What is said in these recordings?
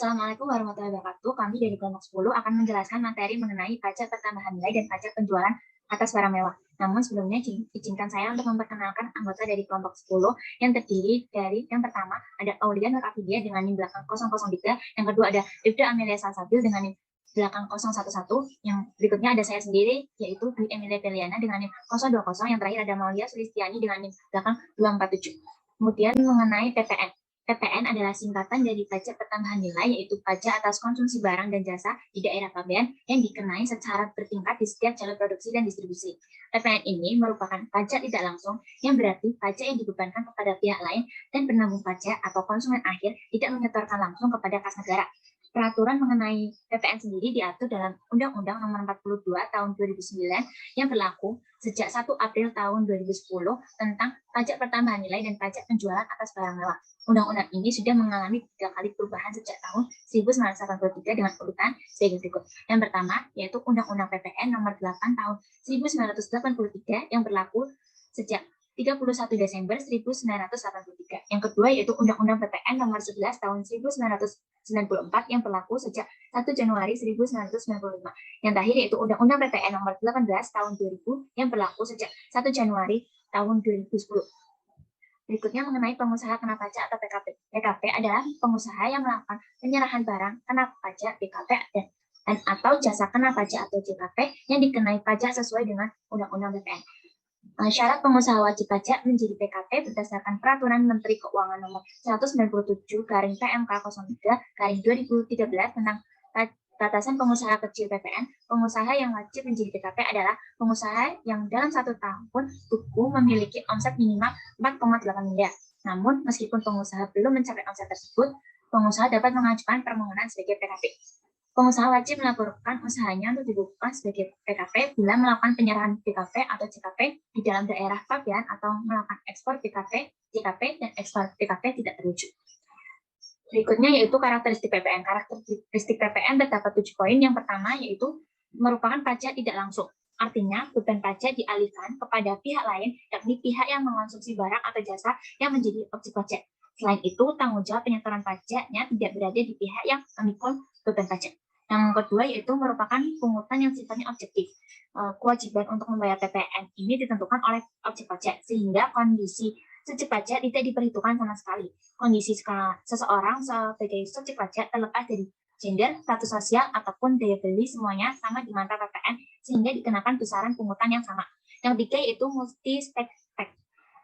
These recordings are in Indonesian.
Assalamualaikum warahmatullahi wabarakatuh. Kami dari kelompok 10 akan menjelaskan materi mengenai pajak pertambahan nilai dan pajak penjualan atas barang mewah. Namun sebelumnya izinkan saya untuk memperkenalkan anggota dari kelompok 10 yang terdiri dari yang pertama ada Aulia Nur Afidia dengan NIM belakang 003, yang kedua ada Rifda Amelia Salsabil dengan NIM belakang 011, yang berikutnya ada saya sendiri yaitu Dwi Emilia Peliana dengan NIM 020, yang terakhir ada Maulia Sulistiani dengan NIM belakang 247. Kemudian mengenai PPN. PPN adalah singkatan dari pajak pertambahan nilai, yaitu pajak atas konsumsi barang dan jasa di daerah pabean yang dikenai secara bertingkat di setiap jalur produksi dan distribusi. PPN ini merupakan pajak tidak langsung, yang berarti pajak yang dibebankan kepada pihak lain dan penanggung pajak atau konsumen akhir tidak menyetorkan langsung kepada kas negara. Peraturan mengenai PPN sendiri diatur dalam Undang-Undang Nomor 42 Tahun 2009 yang berlaku sejak 1 April tahun 2010 tentang pajak pertambahan nilai dan pajak penjualan atas barang mewah. Undang-undang ini sudah mengalami 3 kali perubahan sejak tahun 1983 dengan urutan sebagai berikut. Yang pertama, yaitu Undang-Undang PPN Nomor 8 Tahun 1983 yang berlaku sejak 31 Desember 1983. Yang kedua, yaitu Undang-Undang PPN Nomor 11 Tahun 1994 yang berlaku sejak 1 Januari 1995. Yang terakhir, yaitu Undang-Undang PPN Nomor 18 Tahun 2000 yang berlaku sejak 1 Januari tahun 2010. Berikutnya mengenai pengusaha kena pajak atau PKP. PKP adalah pengusaha yang melakukan penyerahan barang kena pajak PKP dan atau jasa kena pajak atau JKP yang dikenai pajak sesuai dengan Undang-Undang PPN. Syarat pengusaha wajib pajak menjadi PKP berdasarkan Peraturan Menteri Keuangan Nomor 197/PMK 03/2013 tentang batasan pengusaha kecil PPN. Pengusaha yang wajib menjadi PKP adalah pengusaha yang dalam 1 tahun buku memiliki omset minimal 4,8 miliar. Namun, meskipun pengusaha belum mencapai omset tersebut, pengusaha dapat mengajukan permohonan sebagai PKP. Pengusaha wajib melaporkan usahanya untuk dibuka sebagai PKP bila melakukan penyerahan PKP atau JKP di dalam daerah pabean atau melakukan ekspor PKP, JKP, dan ekspor PKP tidak terwujud. Berikutnya yaitu karakteristik PPN. Karakteristik PPN terdapat 7 poin. Yang pertama yaitu merupakan pajak tidak langsung. Artinya, beban pajak dialihkan kepada pihak lain, yakni pihak yang mengonsumsi barang atau jasa yang menjadi objek pajak. Selain itu, tanggung jawab penyetoran pajaknya tidak berada di pihak yang memikul beban pajak. Yang kedua yaitu merupakan pungutan yang sifatnya objektif. Kewajiban untuk membayar PPN ini ditentukan oleh objek pajak, sehingga kondisi subjek pajak tidak diperhitungkan sama sekali. Kondisi seseorang sebagai subjek pajak terlepas dari gender, status sosial, ataupun daya beli, semuanya sama di mata PPN, sehingga dikenakan besaran pungutan yang sama. Yang ketiga yaitu multi-step tax.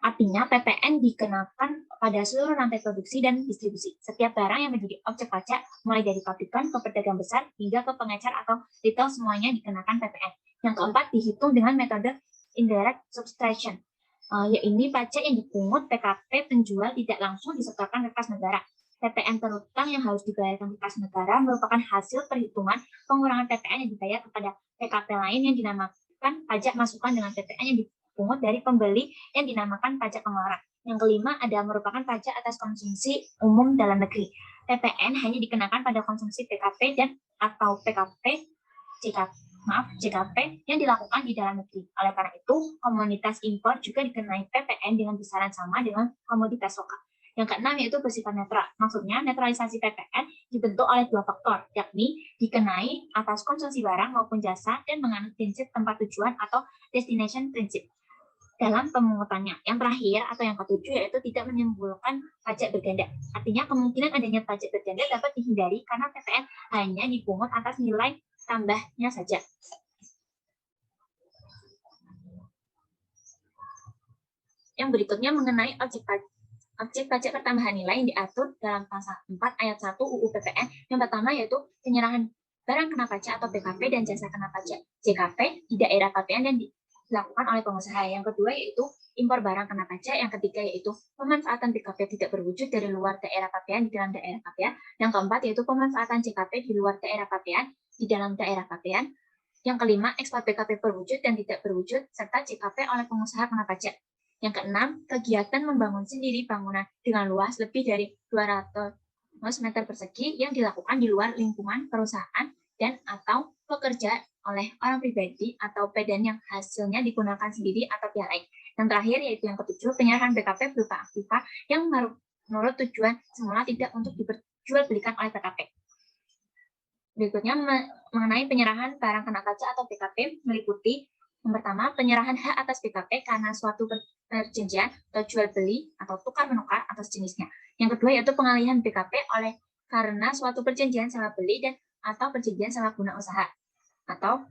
Artinya PPN dikenakan pada seluruh rantai produksi dan distribusi. Setiap barang yang menjadi objek pajak, mulai dari pabrikan ke pedagang besar hingga ke pengecer atau retail, semuanya dikenakan PPN. Yang keempat, dihitung dengan metode indirect subtraction, yaitu pajak yang dipungut PKP penjual tidak langsung disetorkan ke kas negara. PPN terutang yang harus dibayarkan ke kas negara merupakan hasil perhitungan pengurangan PPN yang dibayar kepada PKP lain yang dinamakan pajak masukan dengan PPN yang dipungut dari pembeli yang dinamakan pajak pengeluaran. Yang kelima ada merupakan pajak atas konsumsi umum dalam negeri. PPN hanya dikenakan pada konsumsi PKP dan atau PKP JKP yang dilakukan di dalam negeri. Oleh karena itu, komoditas impor juga dikenai PPN dengan besaran sama dengan komoditas lokal. Yang keenam yaitu bersifat netral. Maksudnya, netralisasi PPN dibentuk oleh 2 faktor, yakni dikenai atas konsumsi barang maupun jasa dan menganut prinsip tempat tujuan atau destination prinsip dalam pemungutannya. Yang terakhir atau yang ketujuh yaitu tidak menimbulkan pajak berganda. Artinya kemungkinan adanya pajak berganda dapat dihindari karena PPN hanya dipungut atas nilai tambahnya saja. Yang berikutnya mengenai objek pajak pertambahan nilai yang diatur dalam pasal 4 ayat 1 UU PPN. Yang pertama yaitu penyerahan barang kena pajak atau PKP dan jasa kena pajak JKP di daerah pabean dan dilakukan oleh pengusaha. Yang kedua yaitu impor barang kena pajak. Yang ketiga yaitu pemanfaatan PKP tidak berwujud dari luar daerah pabean di dalam daerah pabean. Yang keempat yaitu pemanfaatan JKP di luar daerah pabean di dalam daerah pabean. Yang kelima, ekspor PKP berwujud dan tidak berwujud serta JKP oleh pengusaha kena pajak. Yang keenam, kegiatan membangun sendiri bangunan dengan luas lebih dari 200 meter persegi yang dilakukan di luar lingkungan perusahaan dan atau pekerja oleh orang pribadi atau pedan yang hasilnya digunakan sendiri atau pihak lain. Yang terakhir yaitu yang ketujuh, penyerahan BKP berupa aktiva yang menurut tujuan semula tidak untuk diperjualbelikan oleh PKP. Berikutnya mengenai penyerahan barang kena pajak atau PKP meliputi yang pertama, penyerahan hak atas PKP karena suatu perjanjian atau jual beli atau tukar menukar atas jenisnya. Yang kedua yaitu pengalihan PKP oleh karena suatu perjanjian sewa beli dan atau perjanjian sewa guna usaha atau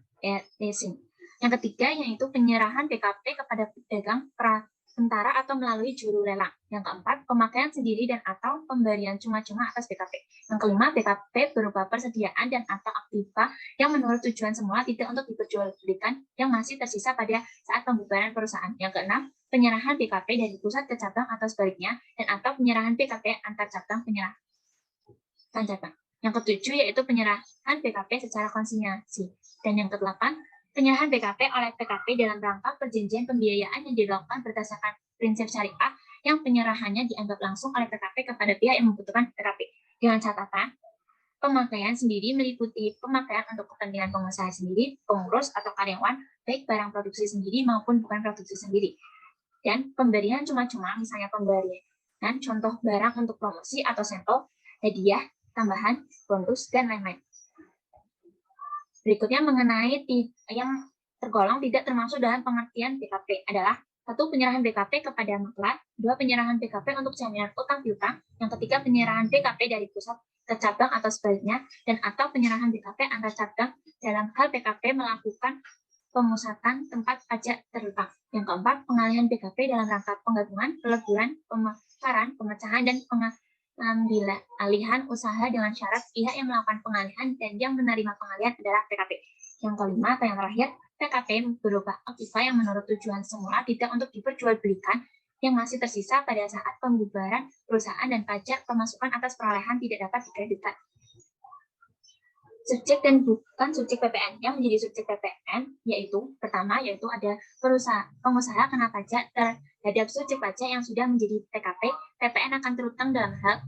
leasing. Yang ketiga yaitu penyerahan PKP kepada pedagang perantara atau melalui juru lelang. Yang keempat, pemakaian sendiri dan atau pemberian cuma-cuma atas PKP. Yang kelima, PKP berupa persediaan dan atau aktiva yang menurut tujuan semula tidak untuk diperjualbelikan yang masih tersisa pada saat pembubaran perusahaan. Yang keenam, penyerahan PKP dari pusat ke cabang atau sebaliknya dan atau penyerahan PKP antar cabang penyerahan cabang. Yang ketujuh yaitu penyerahan PKP secara konsinyasi. Dan yang kedelapan, penyerahan PKP oleh PKP dalam rangka perjanjian pembiayaan yang dilakukan berdasarkan prinsip syariah yang penyerahannya dianggap langsung oleh PKP kepada pihak yang membutuhkan PKP. Dengan catatan, pemakaian sendiri meliputi pemakaian untuk kepentingan pengusaha sendiri, pengurus atau karyawan, baik barang produksi sendiri maupun bukan produksi sendiri. Dan pemberian cuma-cuma, misalnya pemberian contoh barang untuk promosi atau sampel, hadiah, tambahan, bonus, dan lain-lain. Berikutnya mengenai yang tergolong tidak termasuk dalam pengertian PKP adalah satu, penyerahan PKP kepada maklar, dua, penyerahan PKP untuk jaminan utang piutang, yang ketiga, penyerahan PKP dari pusat ke cabang atau sebaliknya, dan atau penyerahan PKP antar cabang dalam hal PKP melakukan pemusatan tempat pajak terletak. Yang keempat, pengalihan PKP dalam rangka penggabungan, peleburan, pemekaran, pemecahan, dan pengambilan alihan usaha dengan syarat pihak yang melakukan pengalihan dan yang menerima pengalihan adalah PKP. Yang kelima atau yang terakhir, PKP berupa aktiva yang menurut tujuan semula tidak untuk diperjualbelikan yang masih tersisa pada saat pembubaran perusahaan dan pajak pemasukan atas perolehan tidak dapat dikreditkan. Subjek dan bukan subjek PPN. Yang menjadi subjek PPN yaitu pertama yaitu ada pengusaha kena pajak terhadap subjek pajak yang sudah menjadi PKP. PPN akan terutang dalam hal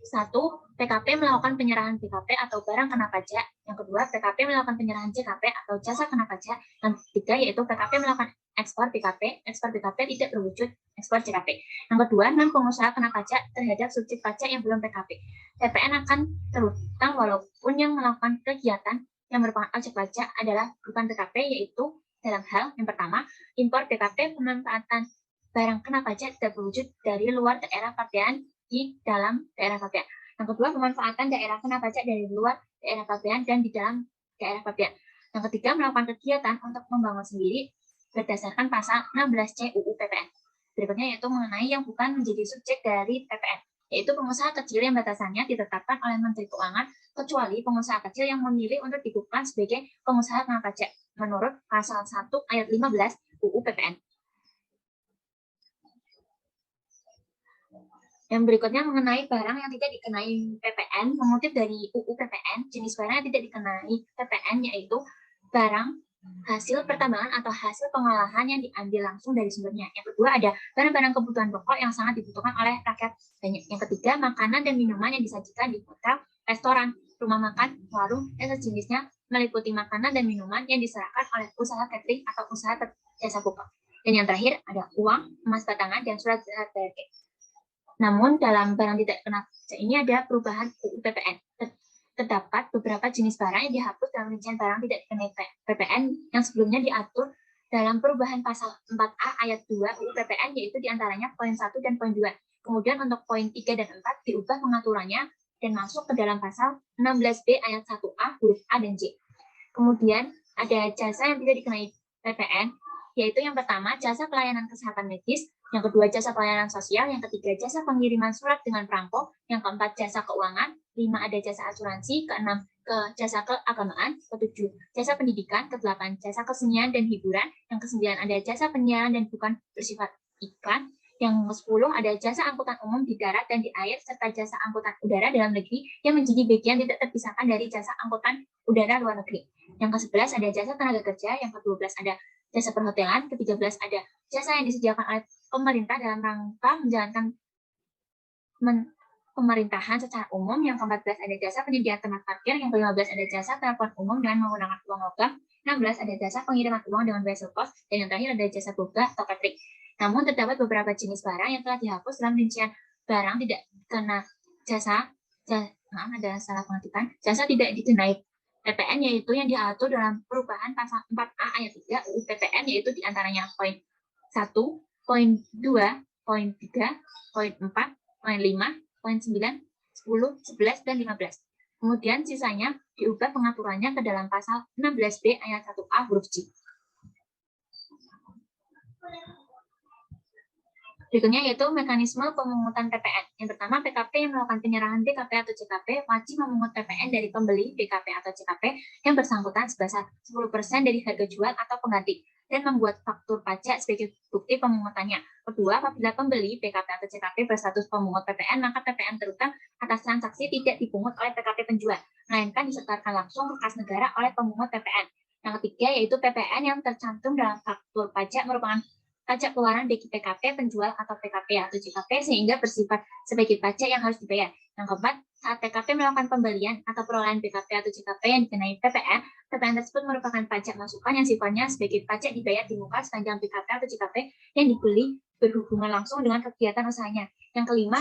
satu, PKP melakukan penyerahan PKP atau barang kena pajak. Yang kedua, PKP melakukan penyerahan JKP atau jasa kena pajak. Yang ketiga yaitu PKP melakukan ekspor PKP. Ekspor PKP tidak berwujud ekspor JKP. Yang kedua, pengusaha kena pajak terhadap subjek pajak yang belum PKP. PPN akan terutang walaupun yang melakukan kegiatan yang merupakan objek pajak adalah bukan PKP, yaitu dalam hal yang pertama, impor PKP pemanfaatan barang kena pajak tidak berwujud dari luar daerah pabean di dalam daerah pabean. Yang kedua, pemanfaatan daerah kena pajak dari luar daerah pabean dan di dalam daerah pabean. Yang ketiga, melakukan kegiatan untuk membangun sendiri berdasarkan pasal 16C UU PPN. Berikutnya yaitu mengenai yang bukan menjadi subjek dari PPN, yaitu pengusaha kecil yang batasannya ditetapkan oleh Menteri Keuangan, kecuali pengusaha kecil yang memilih untuk dikukuhkan sebagai pengusaha kena pajak menurut pasal 1 ayat 15 UU PPN. Yang berikutnya mengenai barang yang tidak dikenai PPN, mengutip dari UU PPN, jenis barang yang tidak dikenai PPN yaitu barang hasil pertambangan atau hasil pengolahan yang diambil langsung dari sumbernya. Yang kedua ada barang-barang kebutuhan pokok yang sangat dibutuhkan oleh rakyat banyak. Yang ketiga, makanan dan minuman yang disajikan di hotel, restoran, rumah makan, warung, dan sejenisnya meliputi makanan dan minuman yang diserahkan oleh usaha catering atau usaha jasa kupang. Dan yang terakhir ada uang, emas batangan, dan surat berharga. Namun dalam barang tidak kena pajak ini ada perubahan UU PPN. Terdapat beberapa jenis barang yang dihapus dalam rincian barang tidak dikenai PPN yang sebelumnya diatur dalam perubahan pasal 4A ayat 2 UU PPN, yaitu diantaranya poin 1 dan poin 2. Kemudian untuk poin 3 dan 4 diubah pengaturannya dan masuk ke dalam pasal 16B ayat 1A huruf A dan J. Kemudian ada jasa yang tidak dikenai PPN, yaitu yang pertama jasa pelayanan kesehatan medis, yang kedua jasa pelayanan sosial, yang ketiga jasa pengiriman surat dengan perangko, yang keempat jasa keuangan, 5 ada jasa asuransi, keenam jasa keagamaan, ketujuh jasa pendidikan, kedelapan jasa kesenian dan hiburan, yang kesembilan ada jasa penyiaran dan bukan bersifat iklan, yang ke-10 ada jasa angkutan umum di darat dan di air, serta jasa angkutan udara dalam negeri yang menjadi bagian tidak terpisahkan dari jasa angkutan udara luar negeri. Yang ke-11 ada jasa tenaga kerja, yang ke-12 ada jasa perhotelan, ke-13 ada jasa yang disediakan oleh pemerintah dalam rangka menjalankan pemerintahan secara umum, yang ke-14 ada jasa penyediaan tempat parkir, yang ke-15 ada jasa telepon umum dengan menggunakan uang logam, 16 ada jasa pengiriman uang dengan vessel post, dan yang terakhir ada jasa boga atau catering. Namun terdapat beberapa jenis barang yang telah dihapus dalam rincian barang tidak kena jasa tidak dikenai PPN yaitu yang diatur dalam perubahan pasal 4A ayat 3 UU PPN, yaitu diantaranya poin 1, poin 2, poin 3, poin 4, poin 5, poin 9, 10, 11, dan 15. Kemudian sisanya diubah pengaturannya ke dalam pasal 16B ayat 1A huruf J. Berikutnya yaitu mekanisme pemungutan PPN. Yang pertama, PKP yang melakukan penyerahan BKP atau CKP wajib memungut PPN dari pembeli BKP atau CKP yang bersangkutan sebesar 10% dari harga jual atau pengganti dan membuat faktur pajak sebagai bukti pemungutannya. Kedua, apabila pembeli BKP atau CKP berstatus pemungut PPN, maka PPN terutang atas transaksi tidak dipungut oleh PKP penjual, melainkan disetorkan langsung ke kas negara oleh pemungut PPN. Yang ketiga yaitu PPN yang tercantum dalam faktur pajak merupakan pajak keluaran bagi PKP penjual atau PKP atau CKP sehingga bersifat sebagai pajak yang harus dibayar. Yang keempat, saat PKP melakukan pembelian atau perolehan BKP atau CKP yang dikenai PPN, PPN tersebut merupakan pajak masukan yang sifatnya sebagai pajak dibayar di muka sepanjang BKP atau CKP yang dibeli berhubungan langsung dengan kegiatan usahanya. Yang kelima,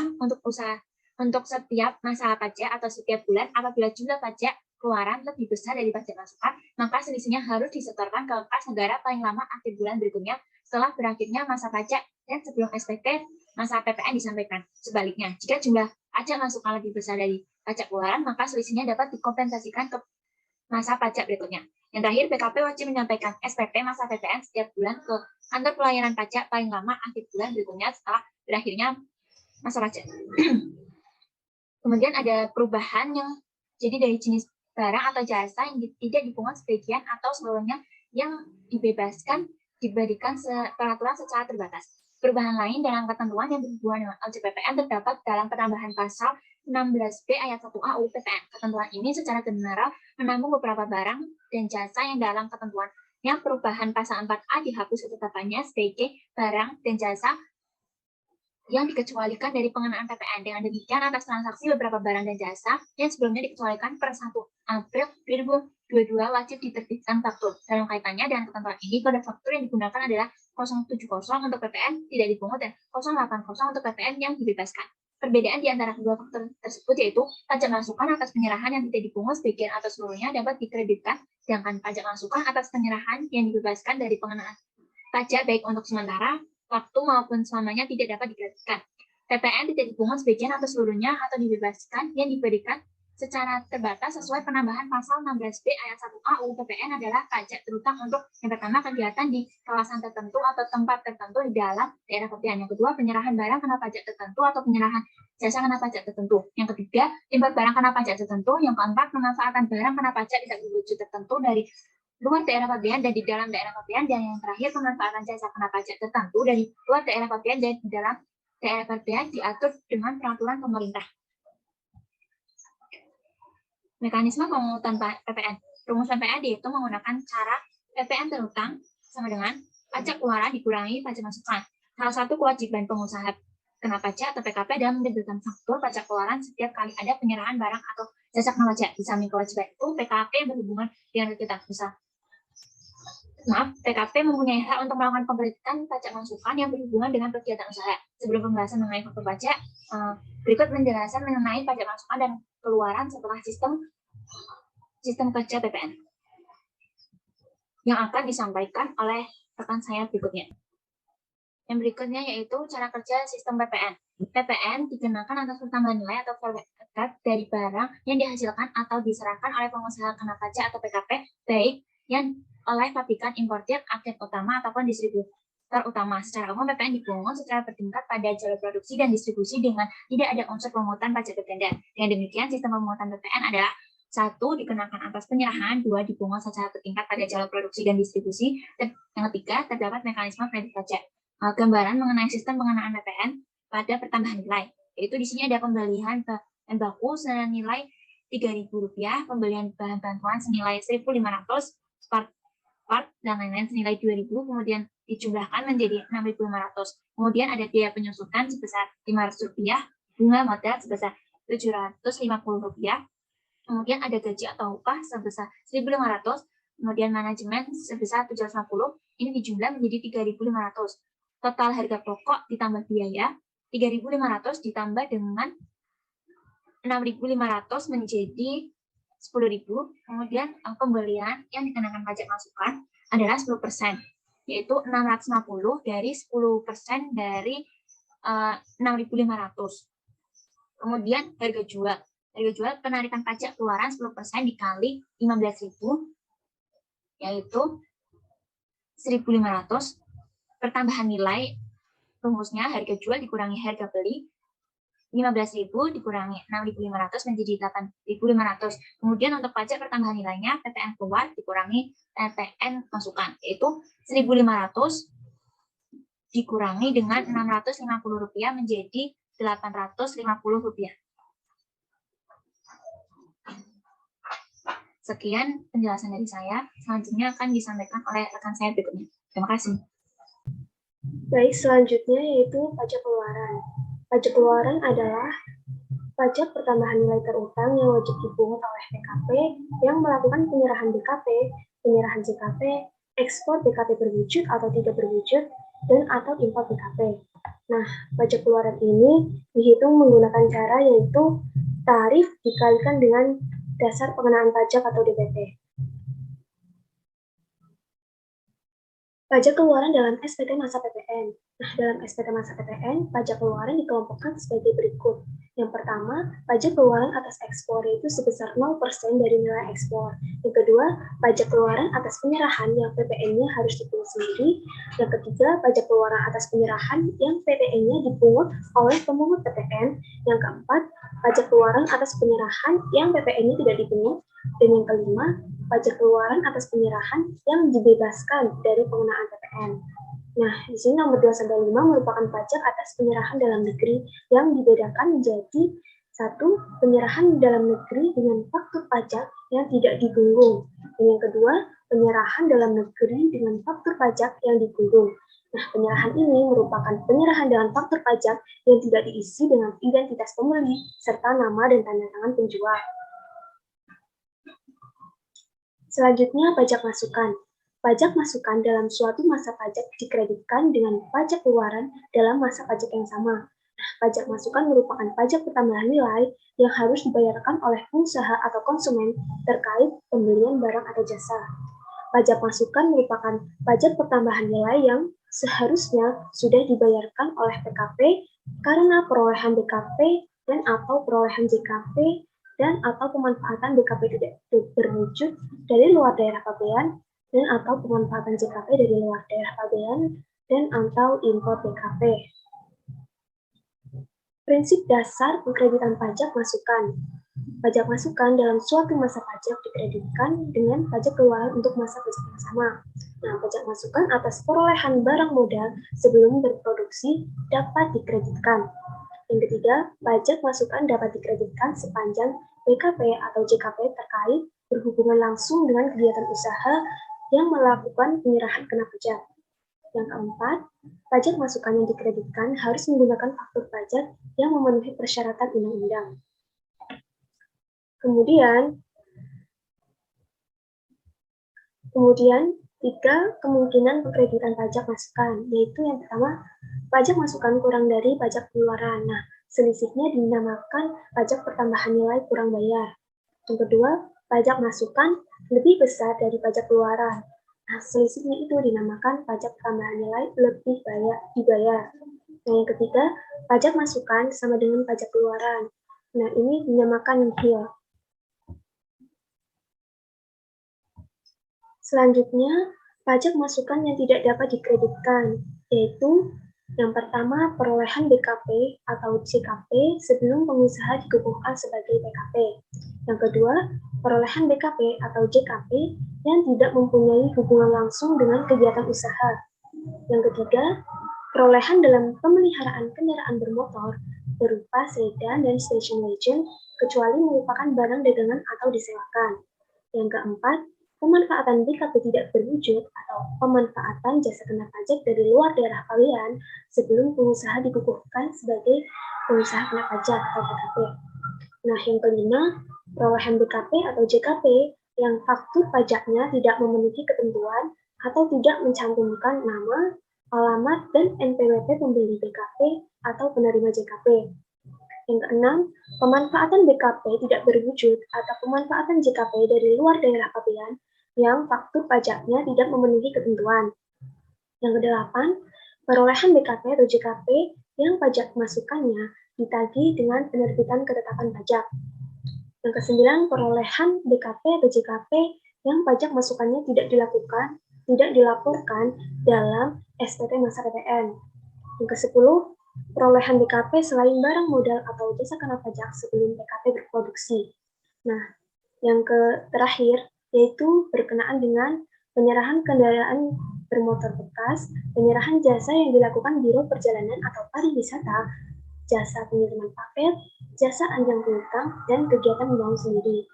untuk setiap masa pajak atau setiap bulan apabila jumlah pajak keluaran lebih besar dari pajak masukan, maka selisihnya harus disetorkan ke kas negara paling lama akhir bulan berikutnya setelah berakhirnya masa pajak dan sebelum SPT masa PPN disampaikan. Sebaliknya, jika jumlah pajak masukan lebih besar dari pajak keluaran, maka selisihnya dapat dikompensasikan ke masa pajak berikutnya. Yang terakhir, PKP wajib menyampaikan SPT masa PPN setiap bulan ke kantor pelayanan pajak paling lama akhir bulan berikutnya setelah berakhirnya masa pajak. Kemudian ada perubahan yang jadi dari jenis barang atau jasa yang tidak dipungut sebagian atau seluruhnya yang dibebaskan diberikan peraturan secara terbatas. Perubahan lain dalam ketentuan yang berhubungan dengan LJPPN terdapat dalam penambahan pasal 16B ayat 1A UU PPN. Ketentuan ini secara general menampung beberapa barang dan jasa yang dalam ketentuan yang perubahan pasal 4A dihapus ketetapannya sebagai barang dan jasa yang dikecualikan dari pengenaan PPN. Dengan demikian, atas transaksi beberapa barang dan jasa yang sebelumnya dikecualikan per 1 April 2022 wajib diterbitkan faktur. Dalam kaitannya dengan ketentuan ini, kode faktur yang digunakan adalah 070 untuk PPN tidak dipungut dan 080 untuk PPN yang dibebaskan. Perbedaan di antara kedua faktor tersebut yaitu pajak masukan atas penyerahan yang tidak dipungut sebagian atau seluruhnya dapat dikreditkan, sedangkan pajak masukan atas penyerahan yang dibebaskan dari pengenaan pajak baik untuk sementara waktu maupun selamanya tidak dapat dikreditkan. PPN tidak dipungut sebagian atau seluruhnya atau dibebaskan yang diberikan secara terbatas sesuai penambahan pasal 16B ayat 1A UU PPN adalah pajak terutang untuk yang pertama kegiatan di kawasan tertentu atau tempat tertentu di dalam daerah PPN. Yang kedua, penyerahan barang kena pajak tertentu atau penyerahan jasa kena pajak tertentu. Yang ketiga, impor barang kena pajak tertentu. Yang keempat, pemanfaatan barang kena pajak tidak berwujud tertentu dari luar daerah pabean dan di dalam daerah pabean, dan yang terakhir pemanfaatan jasa kena pajak tertentu dari luar daerah pabean dan di dalam daerah pabean diatur dengan peraturan pemerintah. Mekanisme pemungutan PPN. Rumusan PPN dihitung menggunakan cara PPN terutang sama dengan pajak keluaran dikurangi pajak masukan. Salah satu kewajiban pengusaha kena pajak atau PKP adalah menerbitkan faktur pajak keluaran setiap kali ada penyerahan barang atau jasa kena pajak. Di samping kewajiban itu, PKP berhubungan dengan kegiatan usaha. PKP mempunyai hak untuk melakukan pemberitahuan pajak masukan yang berhubungan dengan kegiatan usaha. Sebelum pembahasan mengenai faktur pajak, berikut penjelasan mengenai pajak masukan dan keluaran setelah sistem kerja PPN yang akan disampaikan oleh rekan saya berikutnya. Yang berikutnya yaitu cara kerja sistem PPN. PPN dikenakan atas pertambahan nilai atau value added dari barang yang dihasilkan atau diserahkan oleh pengusaha kena pajak atau PKP, baik yang oleh pabrikan importir, agen utama, ataupun distributor utama. Secara umum, PPN dipungut secara bertingkat pada jalur produksi dan distribusi dengan tidak ada unsur pemungutan pajak berganda. Dengan demikian, sistem pemungutan PPN adalah 1. Dikenakan atas penyerahan, 2. Dipungut secara bertingkat pada jalur produksi dan distribusi, dan yang ketiga, terdapat mekanisme kredit pajak. Gambaran mengenai sistem pengenaan PPN pada pertambahan nilai, yaitu di sini ada pembelian bahan baku senilai Rp3.000, pembelian bahan bantuan senilai Rp1.500, part dan lain-lain senilai Rp2.000, kemudian dijumlahkan menjadi Rp6.500. Kemudian ada biaya penyusutan sebesar Rp500, bunga modal sebesar Rp750, kemudian ada gaji atau upah sebesar Rp1.500, kemudian manajemen sebesar Rp750, ini dijumlah menjadi Rp3.500. Total harga pokok ditambah biaya Rp3.500 ditambah dengan Rp6.500 menjadi 10.000, kemudian pembelian yang dikenakan pajak masukan adalah 10%, yaitu 650 dari 10% dari 6.500. Kemudian harga jual penarikan pajak keluaran 10% dikali 15.000, yaitu 1.500. Pertambahan nilai rumusnya harga jual dikurangi harga beli, 15.000 dikurangi 6.500 menjadi 8.500. Kemudian untuk pajak pertambahan nilainya PPN keluar dikurangi PPN masukan, yaitu 1.500 dikurangi dengan Rp650 menjadi Rp850. Sekian penjelasan dari saya. Selanjutnya akan disampaikan oleh rekan saya berikutnya. Terima kasih. Baik, selanjutnya yaitu pajak keluaran. Pajak keluaran adalah pajak pertambahan nilai terutang yang wajib dipungut oleh PKP yang melakukan penyerahan BKP, penyerahan JKP, ekspor BKP berwujud atau tidak berwujud, dan atau impor BKP. Nah, pajak keluaran ini dihitung menggunakan cara yaitu tarif dikalikan dengan dasar pengenaan pajak atau DPP. Pajak keluaran dalam SPT masa PPN. Nah, dalam SPT masa PPN, pajak keluaran dikelompokkan sebagai berikut. Yang pertama, pajak keluaran atas ekspor yaitu sebesar 0% dari nilai ekspor. Yang kedua, pajak keluaran atas penyerahan yang PPN-nya harus dipungut sendiri. Yang ketiga, pajak keluaran atas penyerahan yang PPN-nya dipungut oleh pemungut PPN. Yang keempat, pajak keluaran atas penyerahan yang PPN-nya tidak dipungut. Dan yang kelima, pajak keluaran atas penyerahan yang dibebaskan dari pengenaan PPN. Nah, di sini nomor 2-5 merupakan pajak atas penyerahan dalam negeri yang dibedakan menjadi satu, penyerahan dalam negeri dengan faktur pajak yang tidak ditunggung. Dan yang kedua, penyerahan dalam negeri dengan faktur pajak yang ditunggung. Nah, penyerahan ini merupakan penyerahan dengan faktur pajak yang tidak diisi dengan identitas pembeli serta nama dan tanda tangan penjual. Selanjutnya, pajak masukan. Pajak masukan dalam suatu masa pajak dikreditkan dengan pajak keluaran dalam masa pajak yang sama. Pajak masukan merupakan pajak pertambahan nilai yang harus dibayarkan oleh pengusaha atau konsumen terkait pembelian barang atau jasa. Pajak masukan merupakan pajak pertambahan nilai yang seharusnya sudah dibayarkan oleh PKP karena perolehan BKP dan atau perolehan JKP dan atau pemanfaatan BKP tidak berwujud dari luar daerah pabean dan atau pemanfaatan JKP dari luar daerah pabean dan atau impor BKP. Prinsip dasar pengkreditan pajak masukan. Pajak masukan dalam suatu masa pajak dikreditkan dengan pajak keluaran untuk masa pajak yang sama. Nah, pajak masukan atas perolehan barang modal sebelum berproduksi dapat dikreditkan. Yang ketiga, pajak masukan dapat dikreditkan sepanjang BKP atau JKP terkait berhubungan langsung dengan kegiatan usaha yang melakukan penyerahan kena pajak. Yang keempat, pajak masukan yang dikreditkan harus menggunakan faktur pajak yang memenuhi persyaratan undang-undang. Kemudian, tiga kemungkinan pengkreditan pajak masukan, yaitu yang pertama, pajak masukan kurang dari pajak keluaran. Nah, selisihnya dinamakan pajak pertambahan nilai kurang bayar. Yang kedua, pajak masukan lebih besar dari pajak keluaran. Nah, selisihnya itu dinamakan pajak pertambahan nilai lebih dibayar. Nah, yang ketiga, pajak masukan sama dengan pajak keluaran. Nah, ini dinamakan nihil. Selanjutnya, pajak masukan yang tidak dapat dikreditkan, yaitu yang pertama, perolehan BKP atau JKP sebelum pengusaha dikukuhkan sebagai PKP. Yang kedua, perolehan BKP atau JKP yang tidak mempunyai hubungan langsung dengan kegiatan usaha. Yang ketiga, perolehan dalam pemeliharaan kendaraan bermotor berupa sedan dan station wagon, kecuali merupakan barang dagangan atau disewakan. Yang keempat, pemanfaatan BKP tidak berwujud atau pemanfaatan jasa kena pajak dari luar daerah pabean sebelum pengusaha dikukuhkan sebagai pengusaha kena pajak atau PKP. Nah, yang kelima, perolehan BKP atau JKP yang faktur pajaknya tidak memenuhi ketentuan atau tidak mencantumkan nama, alamat, dan NPWP pembeli BKP atau penerima JKP. Yang keenam, pemanfaatan BKP tidak berwujud atau pemanfaatan JKP dari luar daerah pabean yang faktur pajaknya tidak memenuhi ketentuan. Yang kedelapan, perolehan BKP atau JKP yang pajak masukannya ditagih dengan penerbitan ketetapan pajak. Yang kesembilan, perolehan BKP atau JKP yang pajak masukannya tidak dilaporkan dalam SPT masa PPN. Yang kesepuluh, perolehan BKP selain barang modal atau jasa kena pajak sebelum BKP berproduksi. Nah, yang terakhir yaitu berkenaan dengan penyerahan kendaraan bermotor bekas, penyerahan jasa yang dilakukan Biro Perjalanan atau Pariwisata, jasa pengiriman paket, jasa anjang piutang, dan kegiatan membangun sendiri.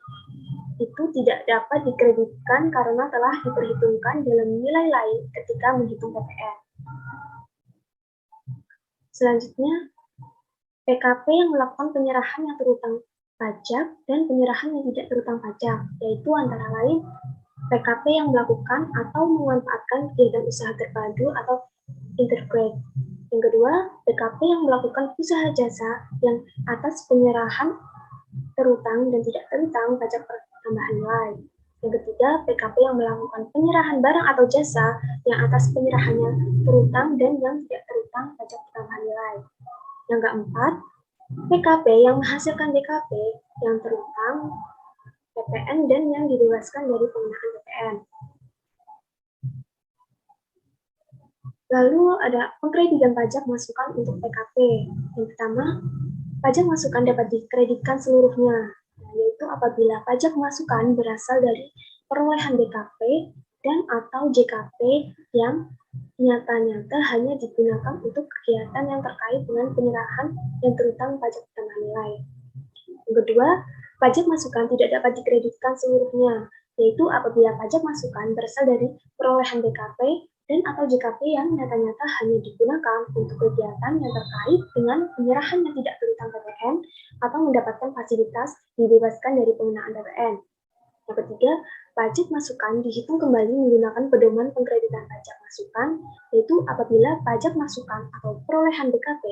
Itu tidak dapat dikreditkan karena telah diperhitungkan dalam nilai lain ketika menghitung PPN. Selanjutnya, PKP yang melakukan penyerahan yang terutang pajak dan penyerahan yang tidak terutang pajak, yaitu antara lain PKP yang melakukan atau memanfaatkan kegiatan usaha terpadu atau integrate. Yang kedua, PKP yang melakukan usaha jasa yang atas penyerahan terutang dan tidak terutang pajak pertambahan nilai. Yang ketiga, PKP yang melakukan penyerahan barang atau jasa yang atas penyerahannya terutang dan yang tidak terutang pajak pertambahan nilai. Yang keempat, PKP yang menghasilkan DKP yang terutang PPN dan yang dibebaskan dari pengenaan PPN. Lalu ada pengkreditan pajak masukan untuk PKP. Yang pertama, pajak masukan dapat dikreditkan seluruhnya, yaitu apabila pajak masukan berasal dari perolehan BKP dan atau JKP yang nyata-nyata hanya digunakan untuk kegiatan yang terkait dengan penyerahan yang terutang pajak pertambahan nilai. Yang kedua, pajak masukan tidak dapat dikreditkan seluruhnya, yaitu apabila pajak masukan berasal dari perolehan BKP dan atau JKP yang nyata-nyata hanya digunakan untuk kegiatan yang terkait dengan penyerahan yang tidak terutang PPN atau mendapatkan fasilitas dibebaskan dari pengenaan PPN. Yang ketiga, pajak masukan dihitung kembali menggunakan pedoman pengkreditan pajak masukan, yaitu apabila pajak masukan atau perolehan BKP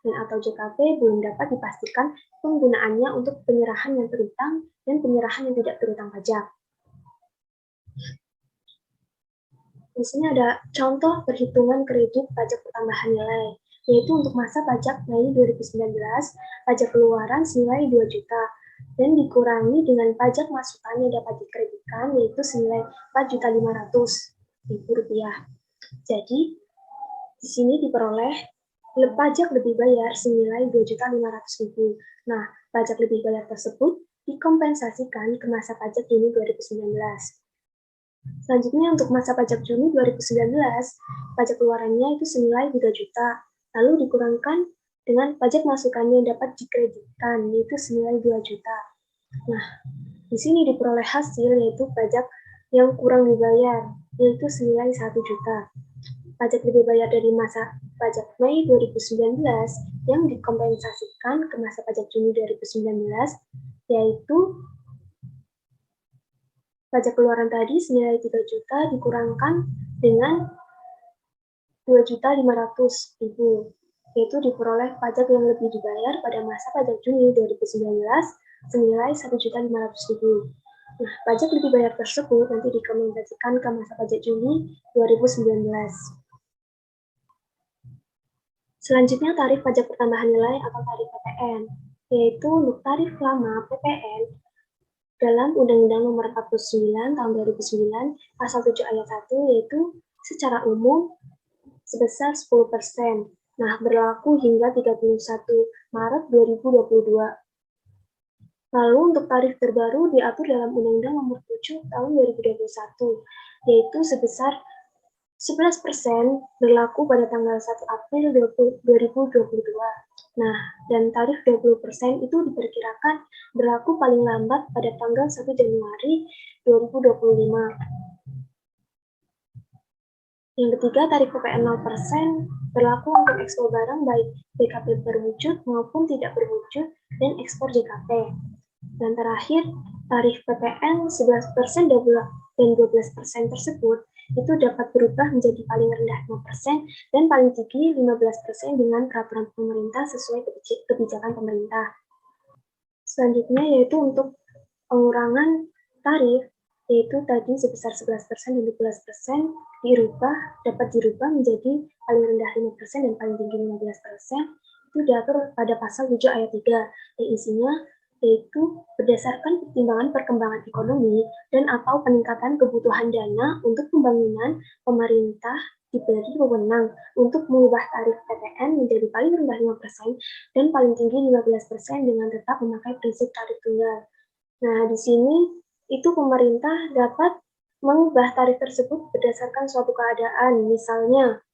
dan atau JKP belum dapat dipastikan penggunaannya untuk penyerahan yang terutang dan penyerahan yang tidak terutang pajak. Di sini ada contoh perhitungan kredit pajak pertambahan nilai, yaitu untuk masa pajak Mei 2019, pajak keluaran senilai 2 juta, dan dikurangi dengan pajak masukan yang dapat dikreditkan, yaitu senilai 4.500.000 rupiah. Jadi, di sini diperoleh pajak lebih bayar senilai 2.500.000. Nah, pajak lebih bayar tersebut dikompensasikan ke masa pajak Juni 2019. Selanjutnya untuk masa pajak Juni 2019, pajak keluarannya itu senilai 3 juta, lalu dikurangkan dengan pajak masukannya yang dapat dikreditkan, yaitu senilai 2 juta. Nah, di sini diperoleh hasil yaitu pajak yang kurang dibayar, yaitu senilai 1 juta. Pajak lebih bayar dari masa pajak Mei 2019 yang dikompensasikan ke masa pajak Juni 2019, yaitu pajak keluaran tadi senilai 3 juta dikurangkan dengan 2.500.000, yaitu diperoleh pajak yang lebih dibayar pada masa pajak Juni 2019 senilai 1.500.000. Nah, pajak lebih bayar tersebut nanti dikompensasikan ke masa pajak Juni 2019. Selanjutnya tarif pajak pertambahan nilai atau tarif PPN, yaitu untuk tarif lama PPN dalam Undang-Undang Nomor 49 Tahun 2009 Pasal 7 Ayat 1, yaitu secara umum sebesar 10%. Nah, berlaku hingga 31 Maret 2022. Lalu untuk tarif terbaru diatur dalam Undang-Undang Nomor 7 Tahun 2021, yaitu sebesar 11% berlaku pada tanggal 1 April 2022. Nah, dan tarif 20% itu diperkirakan berlaku paling lambat pada tanggal 1 Januari 2025. Yang ketiga, tarif PPN 0% berlaku untuk ekspor barang baik BKP berwujud maupun tidak berwujud dan ekspor JKP. Dan terakhir, tarif PPN 11% dan 12% tersebut itu dapat berubah menjadi paling rendah 5% dan paling tinggi 15% dengan peraturan pemerintah sesuai kebijakan pemerintah. Selanjutnya yaitu untuk pengurangan tarif, yaitu tadi sebesar 11% dan 12% dapat dirubah menjadi paling rendah 5% dan paling tinggi 15%, itu diatur pada pasal 7 ayat 3, yang isinya yaitu berdasarkan pertimbangan perkembangan ekonomi dan atau peningkatan kebutuhan dana untuk pembangunan, pemerintah diberi wewenang untuk mengubah tarif PTN menjadi paling rendah 5% dan paling tinggi 15% dengan tetap memakai prinsip tarif tunggal. Nah, di sini itu pemerintah dapat mengubah tarif tersebut berdasarkan suatu keadaan, misalnya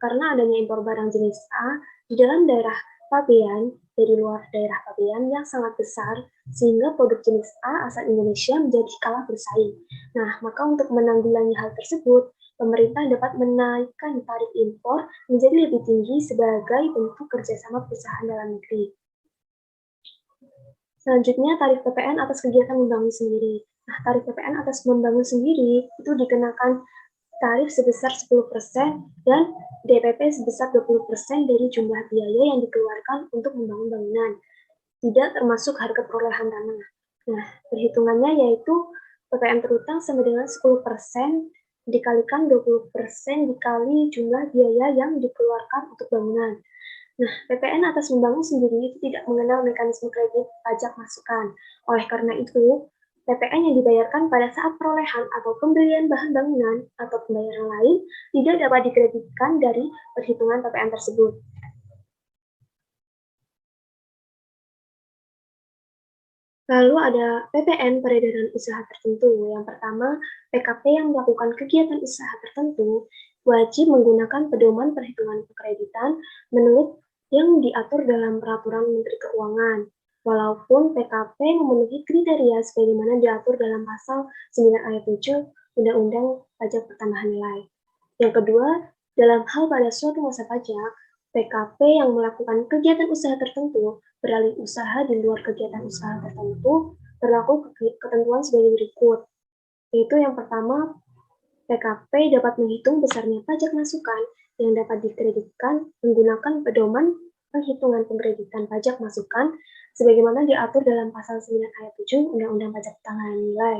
karena adanya impor barang jenis A di dalam daerah Pabean dari luar daerah Pabean yang sangat besar, sehingga produk jenis A asal Indonesia menjadi kalah bersaing. Nah, maka untuk menanggulangi hal tersebut, pemerintah dapat menaikkan tarif impor menjadi lebih tinggi sebagai bentuk kerjasama perusahaan dalam negeri. Selanjutnya, tarif PPN atas kegiatan membangun sendiri. Nah, tarif PPN atas membangun sendiri itu dikenakan tarif sebesar 10% dan DPP sebesar 20% dari jumlah biaya yang dikeluarkan untuk membangun bangunan, tidak termasuk harga perolehan tanah. Nah, perhitungannya yaitu PPN terutang sama dengan 10% dikalikan 20% dikali jumlah biaya yang dikeluarkan untuk bangunan. Nah, PPN atas membangun sendiri itu tidak mengenal mekanisme kredit pajak masukan. Oleh karena itu, PPN yang dibayarkan pada saat perolehan atau pembelian bahan bangunan atau pembayaran lain tidak dapat dikreditkan dari perhitungan PPN tersebut. Lalu ada PPN peredaran usaha tertentu. Yang pertama, PKP yang melakukan kegiatan usaha tertentu wajib menggunakan pedoman perhitungan kreditan menurut yang diatur dalam peraturan Menteri Keuangan. Walaupun PKP memenuhi kriteria sebagaimana diatur dalam pasal 9 ayat 7 Undang-Undang Pajak Pertambahan Nilai. Yang kedua, dalam hal pada suatu masa pajak, PKP yang melakukan kegiatan usaha tertentu beralih usaha di luar kegiatan usaha tertentu berlaku ketentuan sebagai berikut, yaitu yang pertama, PKP dapat menghitung besarnya pajak masukan yang dapat dikreditkan menggunakan pedoman penghitungan pengkreditan pajak masukan sebagaimana diatur dalam pasal 9 ayat 7 Undang-Undang Pajak Pertambahan Nilai,